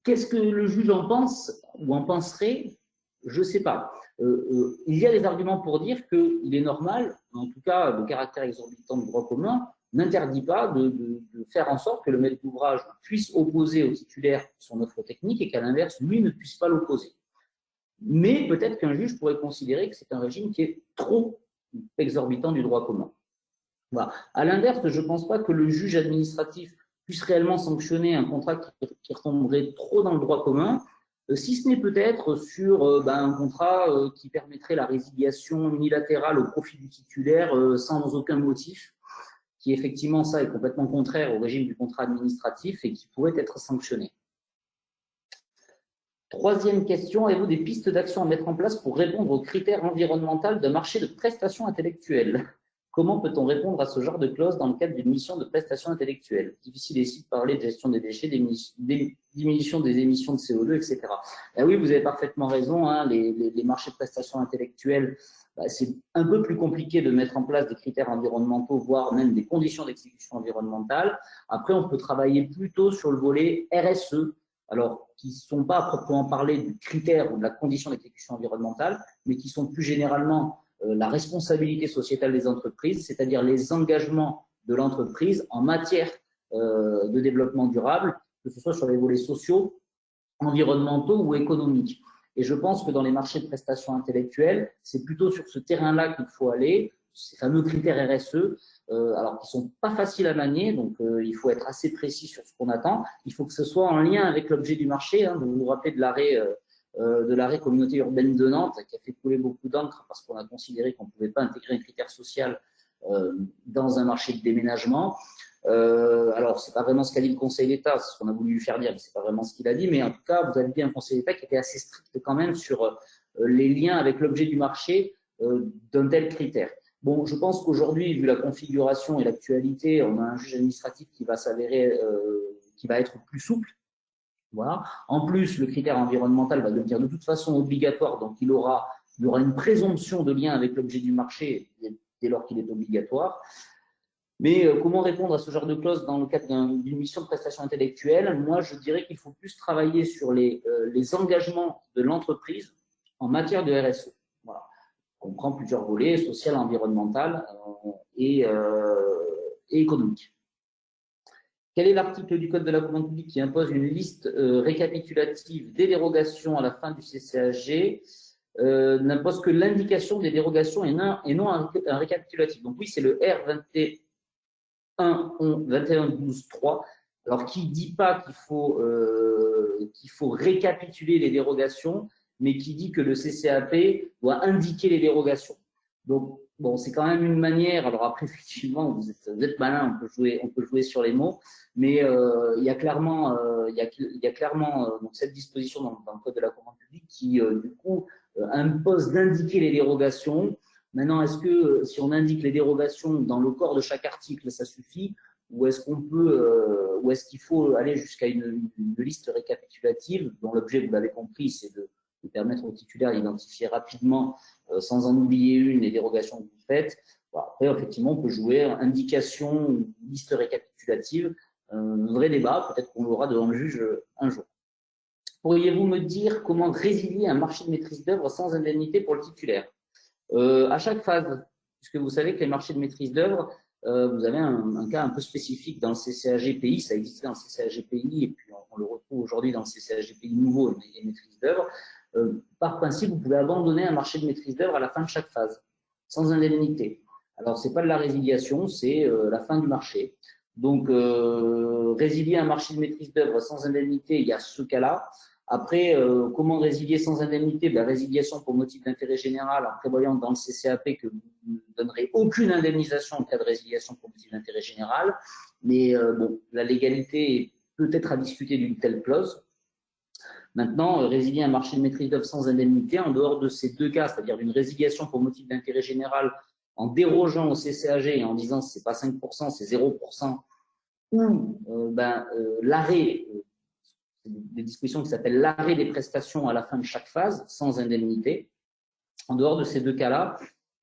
Qu'est-ce que le juge en pense ou en penserait? Je ne sais pas. Il y a des arguments pour dire qu'il est normal, en tout cas le caractère exorbitant du droit commun n'interdit pas de faire en sorte que le maître d'ouvrage puisse opposer au titulaire son offre technique et qu'à l'inverse, lui ne puisse pas l'opposer. Mais peut-être qu'un juge pourrait considérer que c'est un régime qui est trop exorbitant du droit commun. Voilà. À l'inverse, je ne pense pas que le juge administratif puisse réellement sanctionner un contrat qui retomberait trop dans le droit commun, si ce n'est peut-être sur un contrat qui permettrait la résiliation unilatérale au profit du titulaire sans aucun motif, qui effectivement, ça est complètement contraire au régime du contrat administratif et qui pourrait être sanctionné. Troisième question, avez-vous des pistes d'action à mettre en place pour répondre aux critères environnementaux d'un marché de prestations intellectuelles? Comment peut-on répondre à ce genre de clause dans le cadre d'une mission de prestation intellectuelle? Difficile ici de parler de gestion des déchets, diminution des émissions de CO2, etc. Et oui, vous avez parfaitement raison, hein, les marchés de prestations intellectuelles, c'est un peu plus compliqué de mettre en place des critères environnementaux, voire même des conditions d'exécution environnementale. Après, on peut travailler plutôt sur le volet RSE, alors qui ne sont pas à proprement parler du critère ou de la condition d'exécution environnementale, mais qui sont plus généralement la responsabilité sociétale des entreprises, c'est-à-dire les engagements de l'entreprise en matière de développement durable, que ce soit sur les volets sociaux, environnementaux ou économiques. Et je pense que dans les marchés de prestations intellectuelles, c'est plutôt sur ce terrain-là qu'il faut aller, ces fameux critères RSE, alors qui ne sont pas faciles à manier, donc il faut être assez précis sur ce qu'on attend. Il faut que ce soit en lien avec l'objet du marché. Hein, vous vous rappelez de l'arrêt communauté urbaine de Nantes, qui a fait couler beaucoup d'encre parce qu'on a considéré qu'on ne pouvait pas intégrer un critère social dans un marché de déménagement. Alors, ce n'est pas vraiment ce qu'a dit le Conseil d'État, c'est ce qu'on a voulu lui faire dire, mais ce n'est pas vraiment ce qu'il a dit, mais en tout cas, vous avez dit un Conseil d'État qui était assez strict quand même sur les liens avec l'objet du marché d'un tel critère. Bon, je pense qu'aujourd'hui, vu la configuration et l'actualité, on a un juge administratif qui va s'avérer, qui va être plus souple. Voilà. En plus, le critère environnemental va devenir de toute façon obligatoire, donc il y aura une présomption de lien avec l'objet du marché dès lors qu'il est obligatoire. Mais comment répondre à ce genre de clause dans le cadre d'une mission de prestation intellectuelle? Moi, je dirais qu'il faut plus travailler sur les engagements de l'entreprise en matière de RSE. Voilà. On comprend plusieurs volets, social, environnemental et économique. Quel est l'article du Code de la commande publique qui impose une liste récapitulative des dérogations à la fin du CCAG n'impose que l'indication des dérogations et non un récapitulatif. Donc oui, c'est le R21.12.3, alors qui ne dit pas qu'il faut récapituler les dérogations, mais qui dit que le CCAP doit indiquer les dérogations. Donc, bon, c'est quand même une manière, alors après, effectivement, vous êtes malin, on peut jouer sur les mots, mais il y a clairement, donc, cette disposition dans le Code de la commande publique qui, du coup, impose d'indiquer les dérogations. Maintenant, est-ce que si on indique les dérogations dans le corps de chaque article, ça suffit, ou est-ce qu'il faut aller jusqu'à une liste récapitulative dont l'objet, vous l'avez compris, c'est de permettre au titulaire d'identifier rapidement, sans en oublier une, les dérogations que vous faites. Bon, après, effectivement, on peut jouer indication, liste récapitulative, un vrai débat, peut-être qu'on l'aura devant le juge un jour. Pourriez-vous me dire comment résilier un marché de maîtrise d'œuvre sans indemnité pour le titulaire? À chaque phase, puisque vous savez que les marchés de maîtrise d'œuvre, vous avez un cas un peu spécifique dans le CCAG-PI, ça existait dans le CCAG-PI et puis on le retrouve aujourd'hui dans le CCAG-PI nouveau et maîtrise d'œuvre. Par principe, vous pouvez abandonner un marché de maîtrise d'œuvre à la fin de chaque phase, sans indemnité. Alors, ce n'est pas de la résiliation, c'est la fin du marché. Donc, résilier un marché de maîtrise d'œuvre sans indemnité, il y a ce cas-là. Après, comment résilier sans indemnité? Résiliation pour motif d'intérêt général en prévoyant dans le CCAP que vous ne donnerez aucune indemnisation en cas de résiliation pour motif d'intérêt général. Mais bon, la légalité est peut-être à discuter d'une telle clause. Maintenant, résilier un marché de maîtrise d'œuvre sans indemnité, en dehors de ces deux cas, c'est-à-dire d'une résiliation pour motif d'intérêt général en dérogeant au CCAG et en disant ce n'est pas 5%, c'est 0%, ou l'arrêt, des dispositions qui s'appellent l'arrêt des prestations à la fin de chaque phase, sans indemnité. En dehors de ces deux cas-là,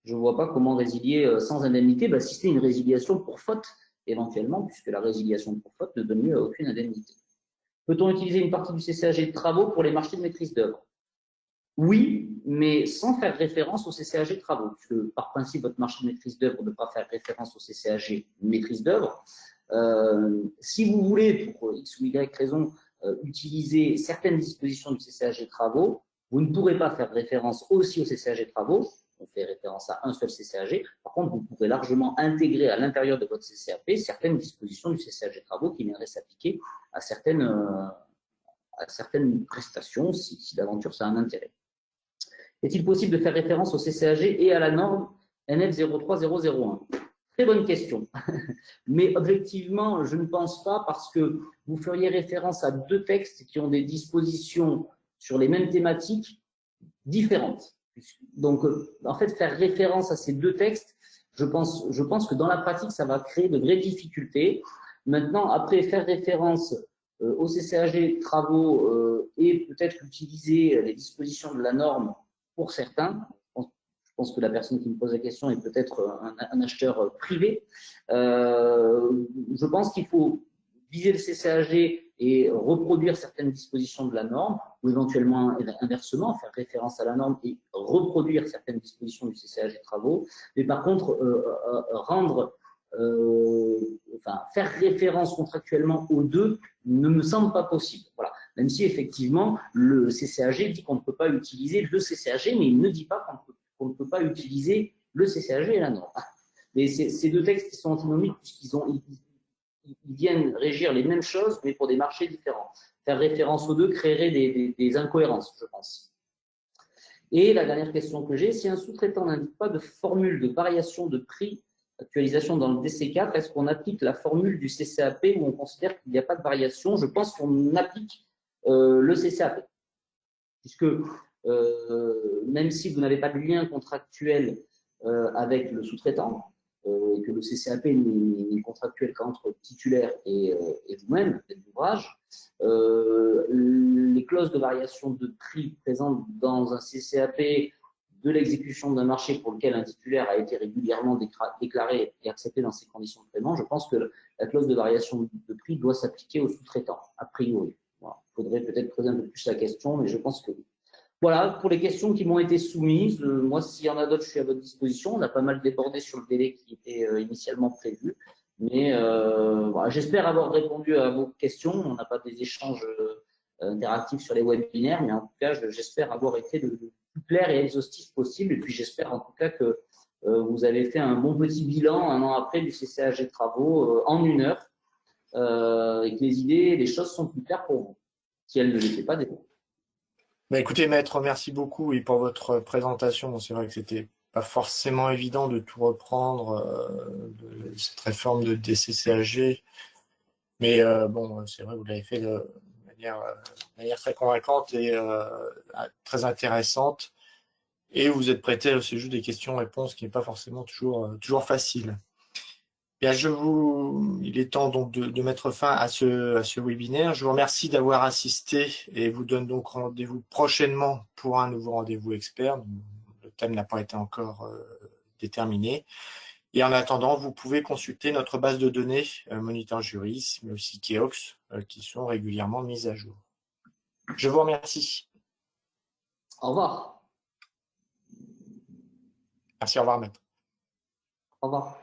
je ne vois pas comment résilier sans indemnité, si c'est une résiliation pour faute, éventuellement, puisque la résiliation pour faute ne donne lieu à aucune indemnité. Peut-on utiliser une partie du CCAG de travaux pour les marchés de maîtrise d'œuvre? Oui, mais sans faire référence au CCAG de travaux, puisque par principe, votre marché de maîtrise d'œuvre ne doit pas faire référence au CCAG maîtrise d'œuvre. Si vous voulez, pour X ou Y raison, utiliser certaines dispositions du CCAG de travaux, vous ne pourrez pas faire référence aussi au CCAG de travaux. On fait référence à un seul CCAG. Par contre, vous pouvez largement intégrer à l'intérieur de votre CCAP certaines dispositions du CCAG de travaux qui viendraient s'appliquer à certaines prestations, si d'aventure ça a un intérêt. Est-il possible de faire référence au CCAG et à la norme NF 03001? Très bonne question. Mais objectivement, je ne pense pas parce que vous feriez référence à deux textes qui ont des dispositions sur les mêmes thématiques différentes. Donc, en fait, faire référence à ces deux textes, je pense que dans la pratique, ça va créer de vraies difficultés. Maintenant, après, faire référence au CCAG travaux et peut-être utiliser les dispositions de la norme pour certains. Je pense que la personne qui me pose la question est peut-être un acheteur privé. Je pense qu'il faut viser le CCAG et reproduire certaines dispositions de la norme, ou éventuellement inversement, faire référence à la norme et reproduire certaines dispositions du CCAG travaux. Mais par contre, faire référence contractuellement aux deux ne me semble pas possible. Voilà. Même si effectivement, le CCAG dit qu'on ne peut pas utiliser le CCAG, mais il ne dit pas qu'on ne peut pas utiliser le CCAG et la norme. Mais ces deux textes qui sont antinomiques puisqu'ils viennent régir les mêmes choses, mais pour des marchés différents. Faire référence aux deux créerait des incohérences, je pense. Et la dernière question que j'ai, si un sous-traitant n'indique pas de formule de variation de prix, actualisation dans le DC4, est-ce qu'on applique la formule du CCAP où on considère qu'il n'y a pas de variation? Je pense qu'on applique le CCAP. Puisque même si vous n'avez pas de lien contractuel avec le sous-traitant, et que le CCAP n'est contractuel qu'entre titulaire et vous-même, faites l'ouvrage, les clauses de variation de prix présentes dans un CCAP de l'exécution d'un marché pour lequel un titulaire a été régulièrement déclaré et accepté dans ses conditions de paiement, je pense que la clause de variation de prix doit s'appliquer aux sous-traitants, a priori. Voilà. Il faudrait peut-être creuser un peu plus la question, mais je pense que oui. Voilà, pour les questions qui m'ont été soumises, moi, s'il y en a d'autres, je suis à votre disposition. On a pas mal débordé sur le délai qui était initialement prévu. Mais voilà, j'espère avoir répondu à vos questions. On n'a pas des échanges interactifs sur les webinaires, mais en tout cas, j'espère avoir été le plus clair et exhaustif possible. Et puis, j'espère en tout cas que vous avez fait un bon petit bilan un an après du CCAG travaux en 1 heure et que les idées et les choses sont plus claires pour vous, si elles ne l'étaient pas déjà. Écoutez, maître, merci beaucoup et pour votre présentation. C'est vrai que c'était pas forcément évident de tout reprendre de cette réforme de DCCAG, mais bon, c'est vrai, vous l'avez fait de manière très convaincante et très intéressante. Et vous êtes prêté, c'est juste des questions-réponses qui n'est pas forcément toujours facile. Bien, il est temps donc de mettre fin à ce webinaire. Je vous remercie d'avoir assisté et vous donne donc rendez-vous prochainement pour un nouveau rendez-vous expert. Le thème n'a pas été encore déterminé. Et en attendant, vous pouvez consulter notre base de données Moniteur Juris, mais aussi Keox, qui sont régulièrement mises à jour. Je vous remercie. Au revoir. Merci, au revoir, maître. Au revoir.